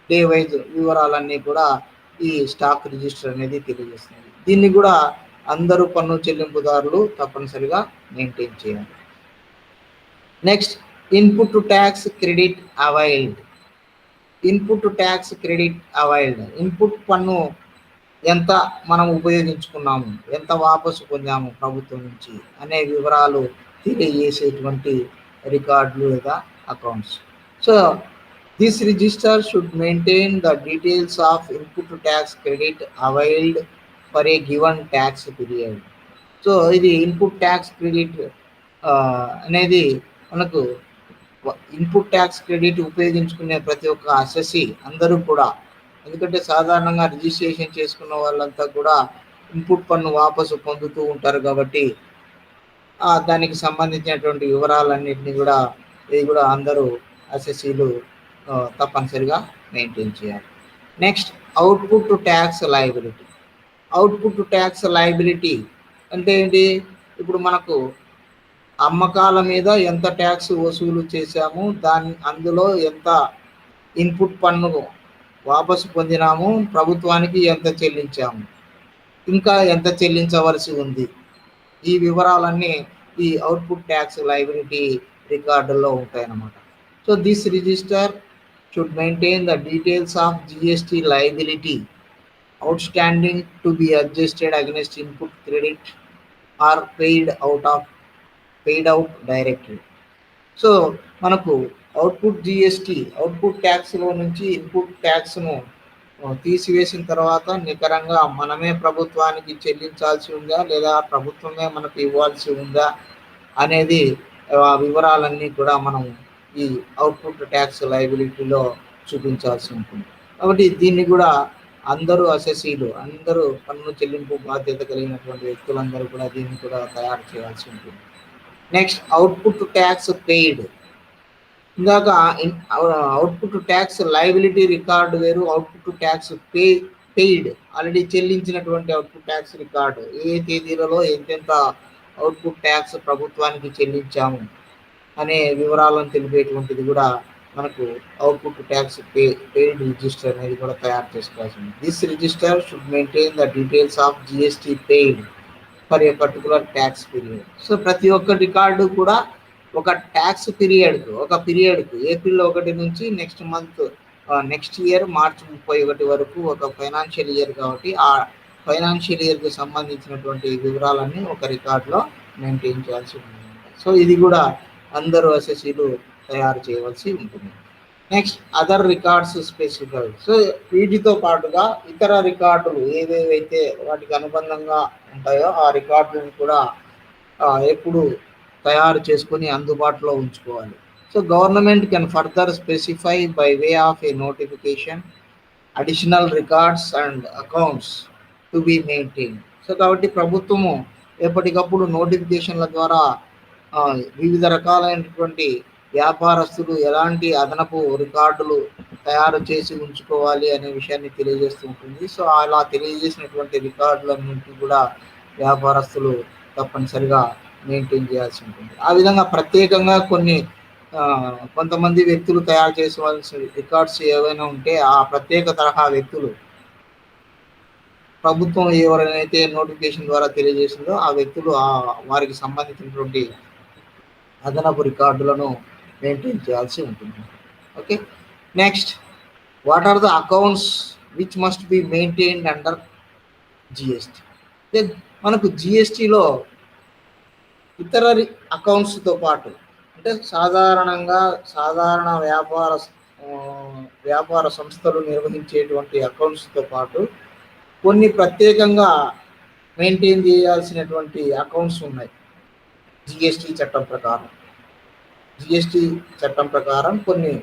డే వైజ్ వివరాలన్నీ కూడా ఈ స్టాక్ రిజిస్టర్ అనేది తెలియజేస్తుంది. దీన్ని కూడా అందరూ పన్ను చెల్లింపుదారులు తప్పనిసరిగా మెయింటైన్ చేయాలి. Next input tax credit availed. Input tax credit availed. Input పన్ను ఎంత మనం ఉపయోగించుకున్నాము, ఎంత వాపసు పొందాము ప్రభుత్వం నుంచి అనే వివరాలు తెలియజేసేటువంటి రికార్డులు లేదా accounts. So this register should maintain the details of input tax credit availed for a given tax period. So ఇది ఇన్పుట్ ట్యాక్స్ క్రెడిట్ అనేది మనకు ఇన్పుట్ ట్యాక్స్ క్రెడిట్ ఉపయోగించుకునే ప్రతి ఒక్క అసెసీ అందరూ కూడా, ఎందుకంటే సాధారణంగా రిజిస్ట్రేషన్ చేసుకున్న వాళ్ళంతా కూడా ఇన్పుట్ పన్ను వాపసు పొందుతూ ఉంటారు. కాబట్టి దానికి సంబంధించినటువంటి వివరాలన్నింటినీ కూడా ఇది కూడా అందరూ అసెసీలు తప్పనిసరిగా మెయింటైన్ చేయాలి. Next output tax liability. Output tax liability అంటే ఏంటి? ఇప్పుడు మనకు అమ్మకాల మీద ఎంత ట్యాక్స్ వసూలు చేశాము, అందులో ఎంత ఇన్పుట్ పన్ను వాపసు పొందినాము, ప్రభుత్వానికి ఎంత చెల్లించాము, ఇంకా ఎంత చెల్లించవలసి ఉంది, ఈ వివరాలన్నీ ఈ అవుట్పుట్ ట్యాక్స్ లయబిలిటీ రికార్డుల్లో ఉంటాయన్నమాట. So this register should maintain the details of GST liability outstanding to be adjusted against input credit are paid out directly. So మనకు అవుట్పుట్ జిఎస్టీ, అవుట్పుట్ ట్యాక్స్లో నుంచి ఇన్పుట్ ట్యాక్స్ను తీసివేసిన తర్వాత నికరంగా మనమే ప్రభుత్వానికి చెల్లించాల్సి ఉందా, లేదా ప్రభుత్వమే మనకు ఇవ్వాల్సి ఉందా అనేది వివరాలన్నీ కూడా మనం ఈ అవుట్పుట్ ట్యాక్స్ లయబిలిటీలో చూపించాల్సి ఉంటుంది. కాబట్టి దీన్ని కూడా అందరూ అసెసీలు, అందరూ పన్ను చెల్లింపు బాధ్యత కలిగినటువంటి వ్యక్తులందరూ కూడా దీన్ని కూడా తయారు చేయాల్సి ఉంటుంది. Next output tax paid. ఇందాక అవుట్పుట్ ట్యాక్స్ లయబిలిటీ రికార్డు వేరు, అవుట్పుట్ ట్యాక్స్ పెయిడ్ ఆల్రెడీ చెల్లించినటువంటి అవుట్పుట్ ట్యాక్స్ రికార్డు, ఏ తేదీలలో ఎంతెంత అవుట్పుట్ ట్యాక్స్ ప్రభుత్వానికి చెల్లించాము అనే వివరాలను తెలిపేటువంటిది కూడా మనకు అవుట్పుట్ ట్యాక్స్ పెయిడ్ రిజిస్టర్ అనేది కూడా తయారు చేసుకోవాల్సి ఉంది. This register should maintain the details of GST paid for a particular tax period. So ప్రతి ఒక్క రికార్డు కూడా ఒక ట్యాక్స్ పీరియడ్కు, ఒక పీరియడ్కు ఏప్రిల్ 1 నుంచి నెక్స్ట్ ఇయర్ మార్చి 31 వరకు ఒక ఫైనాన్షియల్ ఇయర్ కాబట్టి ఆ ఫైనాన్షియల్ ఇయర్కి సంబంధించినటువంటి వివరాలన్నీ ఒక రికార్డులో మెయింటైన్ చేయాల్సి ఉంటుంది. సో ఇది కూడా అందరూ ఎస్ఎస్సీలు తయారు చేయవలసి ఉంటుంది. Next other records specify. So వీటితో పాటుగా ఇతర రికార్డులు ఏవేవైతే వాటికి అనుబంధంగా ఉంటాయో ఆ రికార్డులను కూడా ఎప్పుడు తయారు చేసుకొని అందుబాటులో ఉంచుకోవాలి. So government can further specify by way of A notification additional records and accounts to be maintain. So కాబట్టి ప్రభుత్వము ఎప్పటికప్పుడు నోటిఫికేషన్ల ద్వారా వివిధ రకాలైనటువంటి వ్యాపారస్తులు ఎలాంటి అదనపు రికార్డులు తయారు చేసి ఉంచుకోవాలి అనే విషయాన్ని తెలియజేస్తూ ఉంటుంది. సో అలా తెలియజేసినటువంటి రికార్డులన్నింటినీ కూడా వ్యాపారస్తులు తప్పనిసరిగా మెయింటైన్ చేయాల్సి ఉంటుంది. ఆ విధంగా ప్రత్యేకంగా కొంతమంది వ్యక్తులు తయారు చేసుకోవాల్సిన రికార్డ్స్ ఏవైనా ఉంటే ఆ ప్రత్యేక తరహా వ్యక్తులు ప్రభుత్వం ఎవరైతే నోటిఫికేషన్ ద్వారా తెలియజేసిందో ఆ వ్యక్తులు వారికి సంబంధించినటువంటి అదనపు రికార్డులను మెయింటైన్ చేయాల్సి ఉంటుంది. Okay, next what are the accounts which must be maintained under GST. మనకు జిఎస్టీలో ఇతర అకౌంట్స్తో పాటు అంటే సాధారణ వ్యాపార సంస్థలు నిర్వహించేటువంటి అకౌంట్స్తో పాటు కొన్ని ప్రత్యేకంగా మెయింటైన్ చేయాల్సినటువంటి అకౌంట్స్ ఉన్నాయి. జిఎస్టీ చట్టం ప్రకారం కొన్ని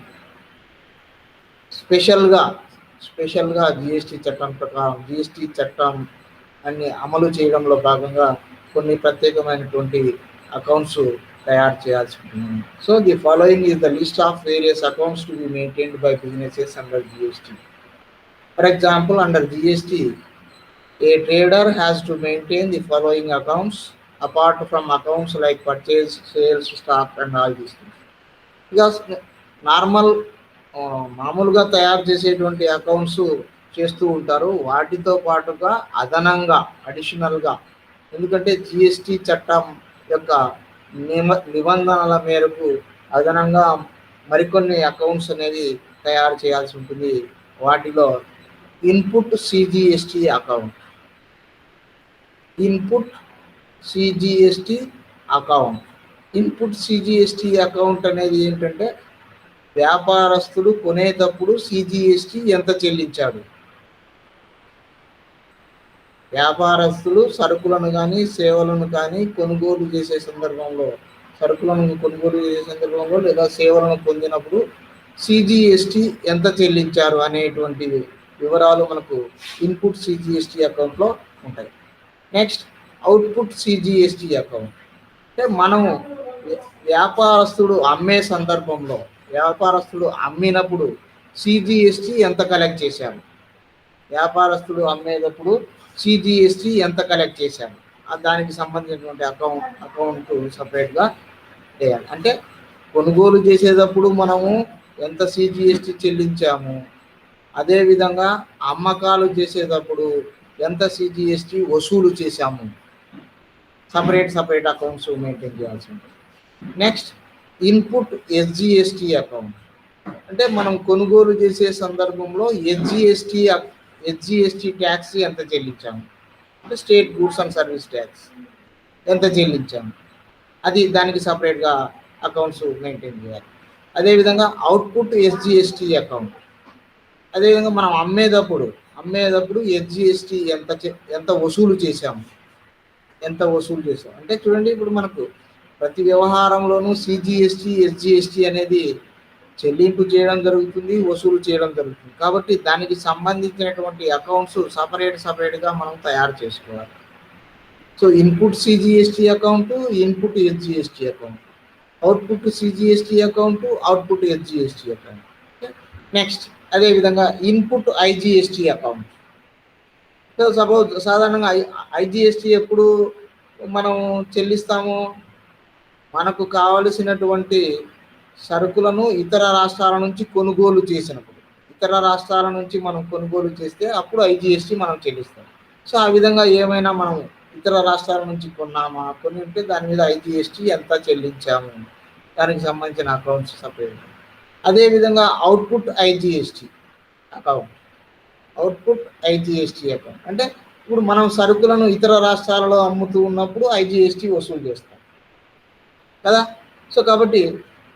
స్పెషల్గా జిఎస్టీ చట్టం అన్ని అమలు చేయడంలో భాగంగా కొన్ని ప్రత్యేకమైనటువంటి అకౌంట్స్ తయారు చేయాల్సి ఉంటుంది. So the following is the list of various accounts to be maintained by businesses under GST. For example, under GST a trader has to maintain the following accounts apart from accounts like purchase, sales, stock and all these things. Because మామూలుగా తయారు చేసేటువంటి అకౌంట్స్ చేస్తూ ఉంటారు, వాటితో పాటుగా అదనంగా అడిషనల్గా, ఎందుకంటే జిఎస్టీ చట్టం యొక్క నిబంధనల మేరకు అదనంగా మరికొన్ని అకౌంట్స్ అనేది తయారు చేయాల్సి ఉంటుంది. వాటిలో ఇన్పుట్ సిజిఎస్టీ అకౌంట్ అనేది ఏంటంటే వ్యాపారస్తుడు కొనేటప్పుడు సిజిఎస్టీ ఎంత చెల్లించాడు, వ్యాపారస్తులు సరుకులను కానీ సేవలను కానీ కొనుగోలు చేసే సందర్భంలో లేదా సేవలను పొందినప్పుడు సిజిఎస్టీ ఎంత చెల్లించారు అనేటువంటి వివరాలు మనకు ఇన్పుట్ సిజిఎస్టీ అకౌంట్లో ఉంటాయి. నెక్స్ట్ అవుట్పుట్ సిజిఎస్టీ అకౌంట్ అంటే మనము వ్యాపారస్తుడు అమ్మినప్పుడు సిజిఎస్టీ ఎంత కలెక్ట్ చేశాము, వ్యాపారస్తుడు అమ్మేటప్పుడు సిజిఎస్టీ ఎంత కలెక్ట్ చేశాము, దానికి సంబంధించినటువంటి అకౌంట్ సపరేట్గా చేయాలి. అంటే కొనుగోలు చేసేటప్పుడు మనము ఎంత సిజిఎస్టీ చెల్లించాము, అదేవిధంగా అమ్మకాలు చేసేటప్పుడు ఎంత సిజిఎస్టీ వసూలు చేశాము, సపరేట్ అకౌంట్స్ మెయింటైన్ చేయాల్సి ఉంటుంది. నెక్స్ట్ ఇన్పుట్ ఎస్జిఎస్టీ అకౌంట్ అంటే మనం కొనుగోలు చేసే సందర్భంలో ఎస్జిఎస్టీ ట్యాక్స్ ఎంత చెల్లించాము, అంటే state goods and service tax ఎంత చెల్లించాము, దానికి సపరేట్గా అకౌంట్స్ మెయింటైన్ చేయాలి. అదేవిధంగా అవుట్పుట్ ఎస్జిఎస్టీ అకౌంట్, అదేవిధంగా మనం అమ్మేటప్పుడు ఎస్జిఎస్టీ ఎంత వసూలు చేశాము అంటే చూడండి, ఇప్పుడు మనకు ప్రతి వ్యవహారంలోనూ సిజిఎస్టీ ఎస్జిఎస్టీ అనేది చెల్లింపు చేయడం జరుగుతుంది, వసూలు చేయడం జరుగుతుంది. కాబట్టి దానికి సంబంధించినటువంటి అకౌంట్స్ సపరేట్గా మనం తయారు చేసుకోవాలి. So input CGST account, input SGST account. Output CGST account, output HGST account. Next అదేవిధంగా input IGST account. So suppose సాధారణంగా ఐజిఎస్టీ ఎప్పుడు మనం చెల్లిస్తాము? మనకు కావలసినటువంటి సరుకులను ఇతర రాష్ట్రాల నుంచి కొనుగోలు చేసినప్పుడు, ఇతర రాష్ట్రాల నుంచి మనం కొనుగోలు చేస్తే అప్పుడు ఐజిఎస్టీ మనం చెల్లిస్తాం. సో ఆ విధంగా ఏమైనా మనం ఇతర రాష్ట్రాల నుంచి కొన్నామా, కొని ఉంటే దాని మీద ఐజిఎస్టీ ఎంత చెల్లించాము, దానికి సంబంధించిన అకౌంట్స్ సపరేట్. అదేవిధంగా output IGST account, output IGST account అంటే ఇప్పుడు మనం సరుకులను ఇతర రాష్ట్రాలలో అమ్ముతూ ఉన్నప్పుడు ఐజిఎస్టీ వసూలు చేస్తాం కదా. సో కాబట్టి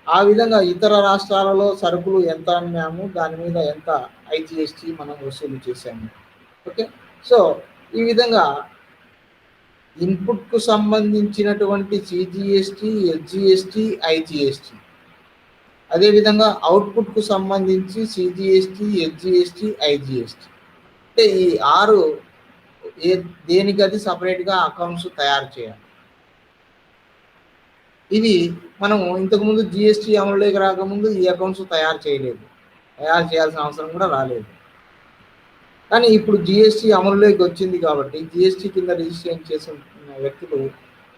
ఆ విధంగా ఇతర రాష్ట్రాలలో సరుకులు ఎంత అమ్మాము, దాని మీద ఎంత ఐజిఎస్టీ మనం వసూలు చేసాము. ఓకే, సో ఈ విధంగా ఇన్పుట్కు సంబంధించినటువంటి సిజిఎస్టీ, హెచ్జిఎస్టీ, ఐజిఎస్టీ, అదేవిధంగా అవుట్పుట్కు సంబంధించి సిజిఎస్టీ, హెచ్జిఎస్టీ, ఐజిఎస్టీ, అంటే ఈ 6 దేనికి అది సపరేట్గా అకౌంట్స్ తయారు చేయాలి. ఇది మనము ఇంతకుముందు జిఎస్టీ అమలులోకి రాకముందు ఈ అకౌంట్స్ తయారు చేయలేదు, తయారు చేయాల్సిన అవసరం కూడా రాలేదు. కానీ ఇప్పుడు జిఎస్టీ అమలులోకి వచ్చింది కాబట్టి జిఎస్టీ కింద రిజిస్ట్రేషన్ చేసిన వ్యక్తులు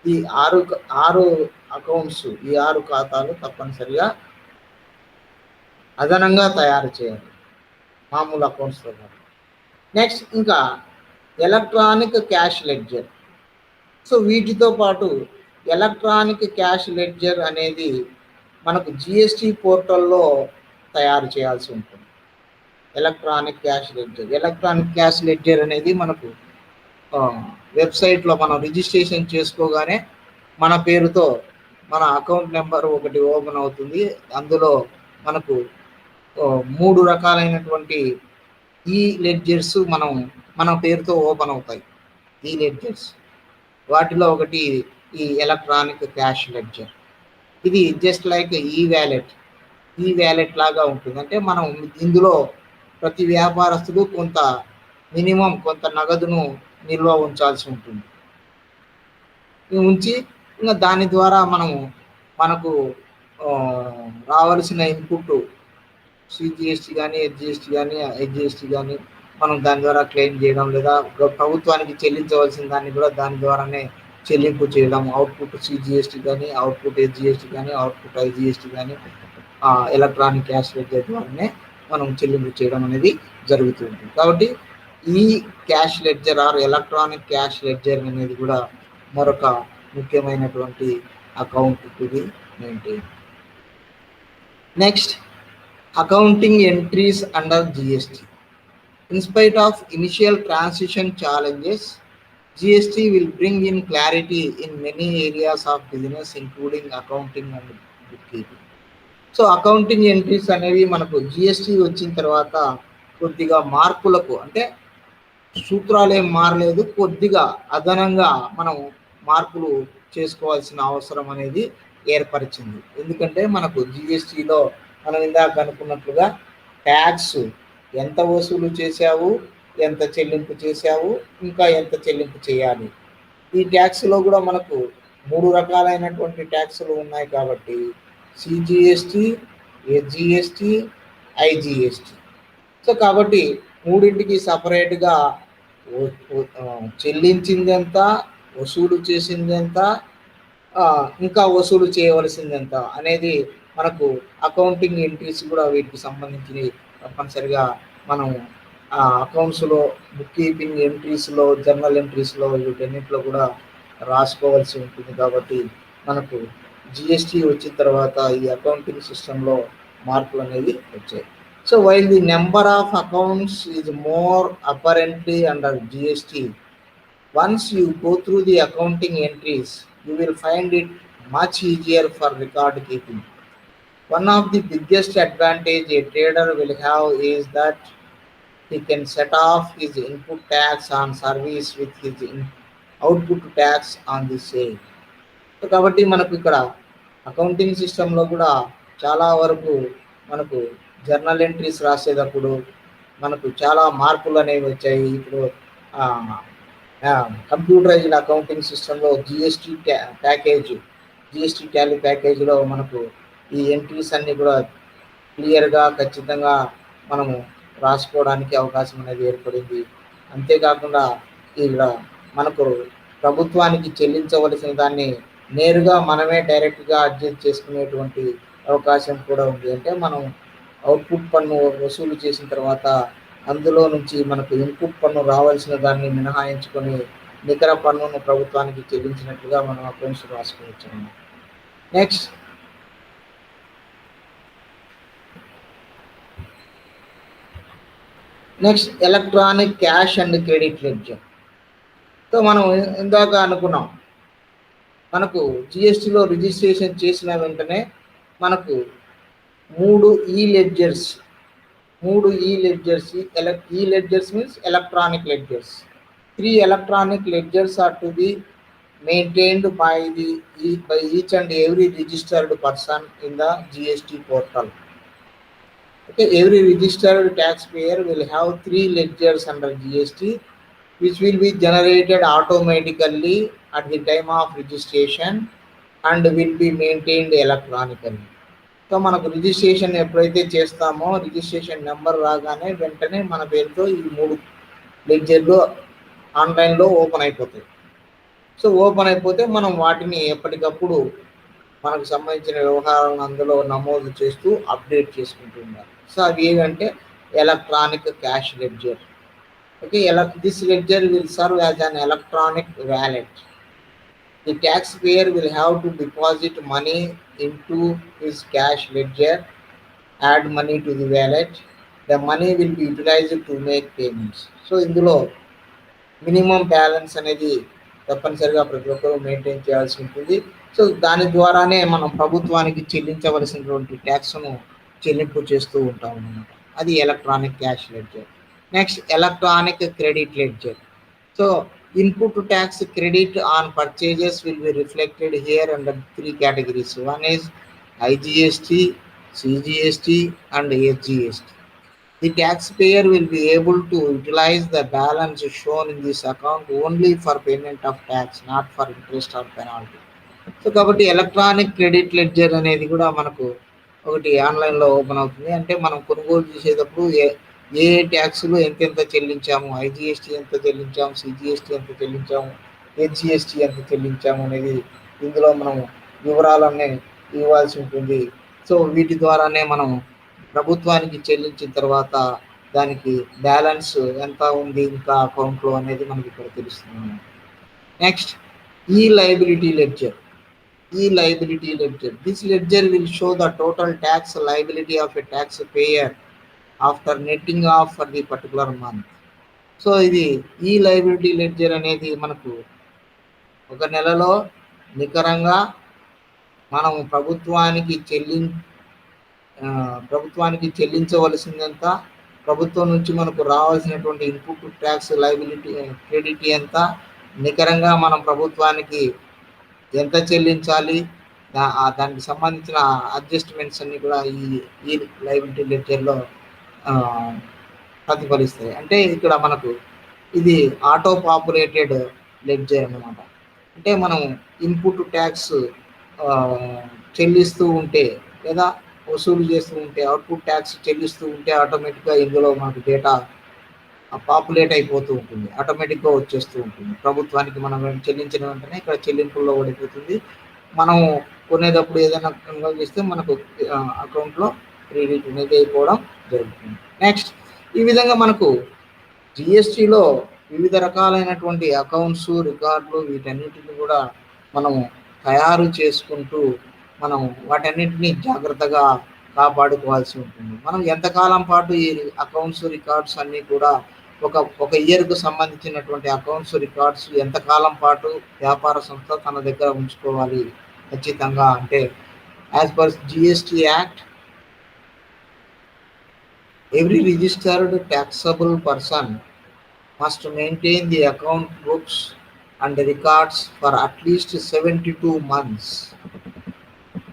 ఈ 6 అకౌంట్స్, ఈ 6 ఖాతాలు తప్పనిసరిగా అదనంగా తయారు చేయాలి మామూలు అకౌంట్స్తో పాటు. నెక్స్ట్ ఇంకా ఎలక్ట్రానిక్ క్యాష్ లెడ్జర్. సో వీటితో పాటు ఎలక్ట్రానిక్ క్యాష్ లెడ్జర్ అనేది మనకు జిఎస్టీ పోర్టల్లో తయారు చేయాల్సి ఉంటుంది. Electronic cash ledger, electronic cash ledger అనేది మనకు వెబ్సైట్లో మనం రిజిస్ట్రేషన్ చేసుకోగానే మన పేరుతో మన అకౌంట్ నెంబర్ ఒకటి ఓపెన్ అవుతుంది. అందులో మనకు 3 రకాలైనటువంటి ఈ లెడ్జర్స్ మన పేరుతో ఓపెన్ అవుతాయి. ఈ లెడ్జర్స్ వాటిలో ఒకటి ఈ ఎలక్ట్రానిక్ క్యాష్ లెడ్జర్. ఇది జస్ట్ లైక్ ఈ వ్యాలెట్ లాగా ఉంటుంది. అంటే మనం ఇందులో ప్రతి వ్యాపారస్తుడు కొంత నగదును నిల్వ ఉంచాల్సి ఉంటుంది. ఉంచి ఇంకా దాని ద్వారా మనకు రావాల్సిన ఇన్పుట్ సిజిఎస్టీ కానీ, హెచ్జిఎస్టీ కానీ, ఐజిఎస్టీ కానీ మనం దాని ద్వారా క్లెయిమ్ చేయడం, లేదా ప్రభుత్వానికి చెల్లించవలసిన దాన్ని కూడా దాని ద్వారానే చెల్లింపు చేయడం. అవుట్పుట్ సిజిఎస్టీ కానీ, అవుట్పుట్ హెచ్జిఎస్టీ కానీ, అవుట్పుట్ ఐజిఎస్టీ కానీ ఎలక్ట్రానిక్ క్యాష్ లెడ్జర్ ద్వారానే మనం చెల్లింపు చేయడం అనేది జరుగుతుంది. కాబట్టి ఈ cash ledger are electronic cash ledger అనేది కూడా మరొక ముఖ్యమైనటువంటి account to be maintain. Next, accounting entries under GST. In spite of initial transition challenges, GST will bring in clarity in many areas of business, including accounting and bookkeeping. So accounting entries అనేవి మనకు జిఎస్టీ వచ్చిన తర్వాత కొద్దిగా మార్పులకు, అంటే సూత్రాలు ఏం మారలేదు, కొద్దిగా అదనంగా మనం మార్పులు చేసుకోవాల్సిన అవసరం అనేది ఏర్పరిచింది. ఎందుకంటే మనకు జిఎస్టీలో మనం ఇందాక అనుకున్నట్లుగా ట్యాక్స్ ఎంత వసూలు చేశావు, ఎంత చెల్లింపు చేశావు, ఇంకా ఎంత చెల్లింపు చేయాలి. ఈ ట్యాక్స్లో కూడా మనకు 3 రకాలైనటువంటి ట్యాక్సులు ఉన్నాయి కాబట్టి సిజిఎస్టీ, హెచ్జిఎస్టీ, ఐజిఎస్టీ. సో కాబట్టి మూడింటికి సపరేట్గా చెల్లించింది ఎంత, వసూలు చేసింది ఎంత, ఇంకా వసూలు చేయవలసింది ఎంత అనేది మనకు అకౌంటింగ్ ఎంట్రీస్ కూడా వీటికి సంబంధించి తప్పనిసరిగా మనం అకౌంట్స్లో, బుక్ కీపింగ్ ఎంట్రీస్లో, జర్నల్ ఎంట్రీస్లో, వీటన్నిటిలో కూడా రాసుకోవాల్సి ఉంటుంది. కాబట్టి మనకు జిఎస్టీ వచ్చిన తర్వాత ఈ అకౌంటింగ్ సిస్టంలో మార్పులు అనేవి వచ్చాయి. So while the number of accounts is more apparently under GST, once you go through the accounting entries, you will find it much easier for record keeping. One of the biggest advantage a trader will have is that he can set off his input tax on service with his output tax on the sale. So కాబట్టి మనకు ఇక్కడ అకౌంటింగ్ సిస్టంలో కూడా చాలా వరకు మనకు జర్నల్ ఎంట్రీస్ రాసేటప్పుడు మనకు చాలా మార్పులు అనేవి వచ్చాయి. ఇప్పుడు కంప్యూటరైజ్డ్ అకౌంటింగ్ సిస్టంలో జిఎస్టీ ప్యాకేజ్, జిఎస్టీ టాలీ ప్యాకేజీలో మనకు ఈ ఎంట్రీస్ అన్నీ కూడా క్లియర్గా ఖచ్చితంగా మనము రాసుకోవడానికి అవకాశం అనేది ఏర్పడింది. అంతేకాకుండా ఇక్కడ మనకు ప్రభుత్వానికి చెల్లించవలసిన దాన్ని నేరుగా మనమే డైరెక్ట్గా అడ్జస్ట్ చేసుకునేటువంటి అవకాశం కూడా ఉంది. అంటే మనం అవుట్పుట్ పన్ను వసూలు చేసిన తర్వాత అందులో నుంచి మనకు ఇన్పుట్ పన్ను రావాల్సిన దాన్ని మినహాయించుకొని నికర పన్నును ప్రభుత్వానికి చెల్లించినట్లుగా మనం అకౌంట్స్ రాసుకోవచ్చు. Next electronic cash and credit ledger. So మనం ఇందాక అనుకున్నాం, మనకు జిఎస్టీలో రిజిస్ట్రేషన్ చేసిన వెంటనే మనకు మూడు ఈ ledgers means electronic ledgers. 3 electronic ledgers are to be maintained by each and every registered person in the GST portal. Okay, every registered taxpayer will have 3 ledgers under GST, which will be generated automatically at the time of registration and will be maintained electronically. So మనకు రిజిస్ట్రేషన్ ఎప్పుడైతే చేస్తామో రిజిస్ట్రేషన్ నెంబర్ రాగానే వెంటనే మన పేరుతో ఈ 3 లెడ్జర్లు ఆన్లైన్లో ఓపెన్ అయిపోతాయి. సో ఓపెన్ అయిపోతే మనం వాటిని ఎప్పటికప్పుడు మనకు సంబంధించిన వ్యవహారాలను అందులో నమోదు చేస్తూ అప్డేట్ చేసుకుంటూ ఉండాలి. సో అవి ఏమంటే electronic cash ledger. Okay, this ledger will serve as an electronic wallet. The taxpayer will have to deposit money into his cash ledger, add money to the wallet. The money will be utilized to make payments. So ఇందులో మినిమం బ్యాలెన్స్ అనేది తప్పనిసరిగా ప్రతి ఒక్కరూ మెయింటైన్ చేయాల్సి ఉంటుంది. సో దాని ద్వారానే మనం ప్రభుత్వానికి చెల్లించవలసినటువంటి ట్యాక్స్ను చెల్లింపు చేస్తూ ఉంటాం అన్నమాట. అది electronic cash ledger. Next electronic credit ledger. So input tax credit on purchases will be reflected here under 3 categories. One is IGST, CGST and SGST. The taxpayer will be able to utilize the balance shown in this account only for payment of tax, not for interest or penalty. So కాబట్టి ఎలక్ట్రానిక్ క్రెడిట్ లెడ్జర్ అనేది కూడా మనకు ఒకటి ఆన్లైన్లో ఓపెన్ అవుతుంది. అంటే మనం కొనుగోలు చేసేటప్పుడు ఏ ట్యాక్స్లు ఎంతెంత చెల్లించాము, ఐజిఎస్టీ ఎంత చెల్లించాము, సిజిఎస్టీ ఎంత చెల్లించాము, హెచ్జిఎస్టీ ఎంత చెల్లించాము అనేది ఇందులో మనం వివరాలన్నీ ఇవ్వాల్సి ఉంటుంది. సో వీటి ద్వారానే మనం ప్రభుత్వానికి చెల్లించిన తర్వాత దానికి బ్యాలెన్స్ ఎంత ఉంది ఇంకా అకౌంట్లో అనేది మనకి ఇక్కడ తెలుస్తుంది. నెక్స్ట్ ఈ liability ledger. This ledger will show the total tax liability of a taxpayer after netting off for the particular month. So ఇది ఈ లయబిలిటీ లెడ్జర్ అనేది మనకు ఒక నెలలో నికరంగా మనం ప్రభుత్వానికి చెల్లించవలసిందంత, ప్రభుత్వం నుంచి మనకు రావాల్సినటువంటి ఇన్పుట్ ట్యాక్స్ లయబిలిటీ క్రెడిట్ ఎంత, నికరంగా మనం ప్రభుత్వానికి ఎంత చెల్లించాలి, దానికి సంబంధించిన అడ్జస్ట్మెంట్స్ అన్ని కూడా ఈ లయబిలిటీ లెడ్జర్లో ప్రతిఫలిస్తాయి. అంటే ఇక్కడ మనకు ఇది ఆటో పాపులేటెడ్ లెడ్జర్ అన్నమాట. అంటే మనం ఇన్పుట్ ట్యాక్స్ చెల్లిస్తూ ఉంటే లేదా వసూలు చేస్తూ ఉంటే, అవుట్పుట్ ట్యాక్స్ చెల్లిస్తూ ఉంటే ఆటోమేటిక్గా ఇందులో మనకు డేటా పాపులేట్ అయిపోతూ ఉంటుంది, ఆటోమేటిక్గా వచ్చేస్తూ ఉంటుంది. ప్రభుత్వానికి మనం చెల్లించిన వెంటనే ఇక్కడ చెల్లింపుల్లో ఓడిపోతుంది. మనం కొనేటప్పుడు ఏదైనా కొనుగోలు చేస్తే మనకు అకౌంట్లో క్రెడిట్ అనేది అయిపోవడం జరుగుతుంది. నెక్స్ట్ ఈ విధంగా మనకు జిఎస్టీలో వివిధ రకాలైనటువంటి అకౌంట్స్, రికార్డులు వీటన్నిటిని కూడా మనము తయారు చేసుకుంటూ మనం వాటన్నిటిని జాగ్రత్తగా కాపాడుకోవాల్సి ఉంటుంది. మనం ఎంతకాలం పాటు ఈ అకౌంట్స్, రికార్డ్స్ అన్నీ కూడా ఒక ఇయర్కు సంబంధించినటువంటి అకౌంట్స్, రికార్డ్స్ ఎంతకాలం పాటు వ్యాపార సంస్థ తన దగ్గర ఉంచుకోవాలి ఖచ్చితంగా అంటే as per GST act every registered taxable person must maintain the account books and records for at least 72 months.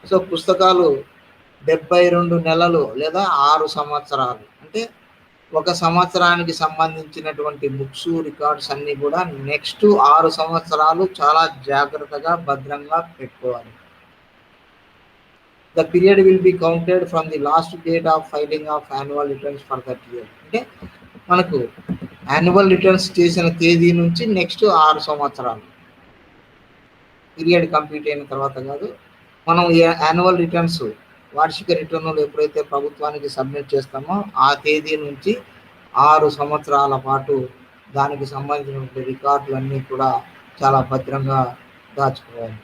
So పుస్తకాలు 72 నెలలు లేదా 6 సంవత్సరాలు, అంటే 1 సంవత్సరానికి సంబంధించినటువంటి బుక్స్, రికార్డ్స్ అన్నీ కూడా నెక్స్ట్ 6 సంవత్సరాలు చాలా జాగ్రత్తగా భద్రంగా పెట్టుకోవాలి. The period will be counted from the last date of filing of annual returns for that year. అంటే మనకు యాన్యువల్ రిటర్న్స్ చేసిన తేదీ నుంచి నెక్స్ట్ 6 సంవత్సరాలు పీరియడ్ కంప్లీట్ అయిన తర్వాత కాదు, మనం యాన్యువల్ రిటర్న్స్ వార్షిక రిటర్నులు ఎప్పుడైతే ప్రభుత్వానికి సబ్మిట్ చేస్తామో ఆ తేదీ నుంచి 6 సంవత్సరాల పాటు దానికి సంబంధించిన రికార్డులన్నీ కూడా చాలా భద్రంగా దాచుకోవాలి.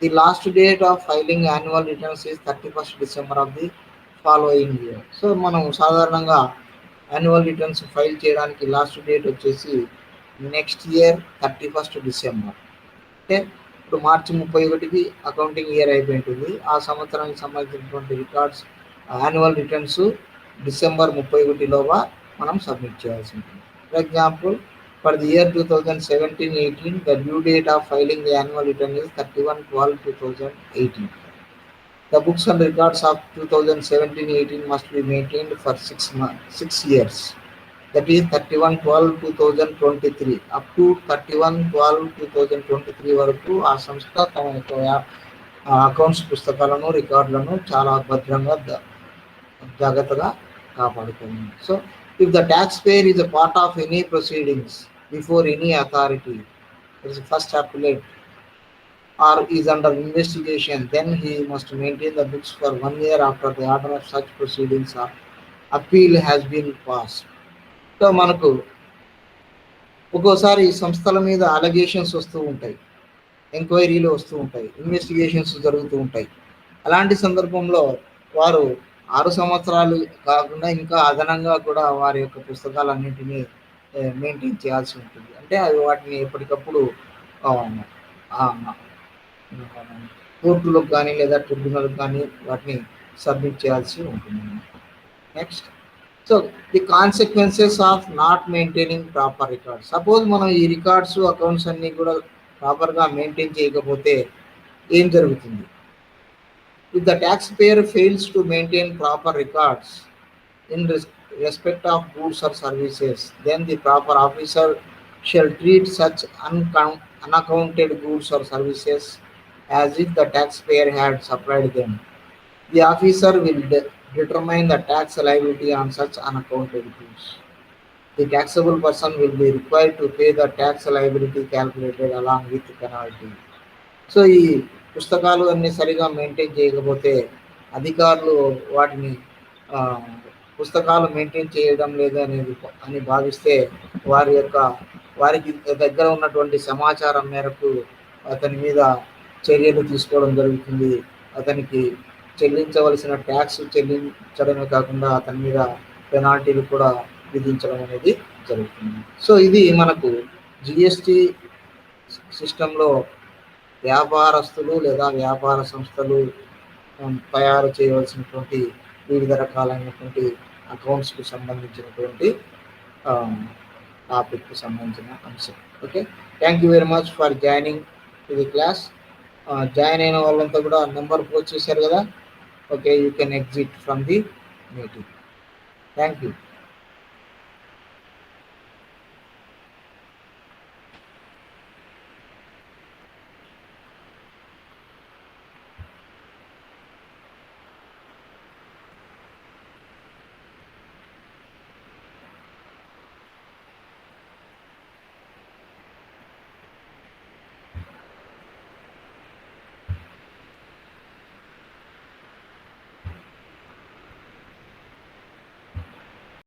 The last date of filing annual returns is 31st December of the following year. So మనం సాధారణంగా యాన్యువల్ రిటర్న్స్ ఫైల్ చేయడానికి లాస్ట్ డేట్ వచ్చేసి నెక్స్ట్ ఇయర్ 31st December. అంటే ఇప్పుడు మార్చి 31కి అకౌంటింగ్ ఇయర్ అయిపోయి ఉంటుంది. ఆ సంవత్సరానికి సంబంధించినటువంటి రికార్డ్స్ యాన్యువల్ రిటర్న్స్ డిసెంబర్ 31లోగా మనం సబ్మిట్ చేయాల్సి ఉంటుంది. For example, for the year 2017-18 the due date of filing the annual return is 31/12/2018. The books and records of 2017-18 must be maintained for 6 years. That is 31/12/2023 up to 31/12/2023 వరకు ఆ సంస్థ తమ యొక్క అకౌంట్స్ పుస్తకాలను రికార్డులను చాలా భద్రంగా జాగ్రత్తగా కాపాడుతుంది. So if the taxpayer is a part of any proceedings before any authority, that is first appellate, or is under investigation, then he must maintain the books for 1 year after the order of such proceedings or appeal has been passed. So మనకు ఒక్కోసారి సంస్థల మీద అలిగేషన్స్ వస్తూ ఉంటాయి, ఎంక్వైరీలు వస్తూ ఉంటాయి, ఇన్వెస్టిగేషన్స్ జరుగుతూ ఉంటాయి. అలాంటి సందర్భంలో వారు 6 సంవత్సరాలు కాకుండా ఇంకా అదనంగా కూడా వారి యొక్క పుస్తకాలన్నింటినీ మెయింటైన్ చేయాల్సి ఉంటుంది. అంటే అవి వాటిని ఎప్పటికప్పుడు కోర్టులకు కానీ లేదా ట్రిబ్యునల్కి కానీ వాటిని సబ్మిట్ చేయాల్సి ఉంటుంది. Next, so the consequences of not maintaining proper records. Suppose మనం ఈ రికార్డ్స్ అకౌంట్స్ అన్నీ కూడా ప్రాపర్గా మెయింటైన్ చేయకపోతే ఏం జరుగుతుంది? If the taxpayer fails to maintain proper records in respect of goods or services, then the proper officer shall treat such unaccounted goods or services as if the taxpayer had supplied them. The officer will determine the tax liability on such unaccounted goods. The taxable person will be required to pay the tax liability calculated along with penalty. So ఈ పుస్తకాలు అన్నీ సరిగా మెయింటైన్ చేయకపోతే అధికారులు వాటిని పుస్తకాలు మెయింటైన్ చేయడం లేదు అని భావిస్తే వారికి దగ్గర ఉన్నటువంటి సమాచారం మేరకు అతని మీద చర్యలు తీసుకోవడం జరుగుతుంది. అతనికి చెల్లించవలసిన ట్యాక్స్ చెల్లించడమే కాకుండా అతని మీద పెనాల్టీలు కూడా విధించడం అనేది జరుగుతుంది. సో ఇది మనకు జిఎస్టి సిస్టంలో వ్యాపారస్తులు లేదా వ్యాపార సంస్థలు తయారు చేయవలసినటువంటి వివిధ రకాలైనటువంటి అకౌంట్స్కి సంబంధించినటువంటి టాపిక్కి సంబంధించిన అంశం. Okay, thank you very much for joining to the class. Join అయిన వాళ్ళంతా కూడా నెంబర్ పోస్ట్ చేశారు కదా. Okay, you can exit from the meeting. Thank you.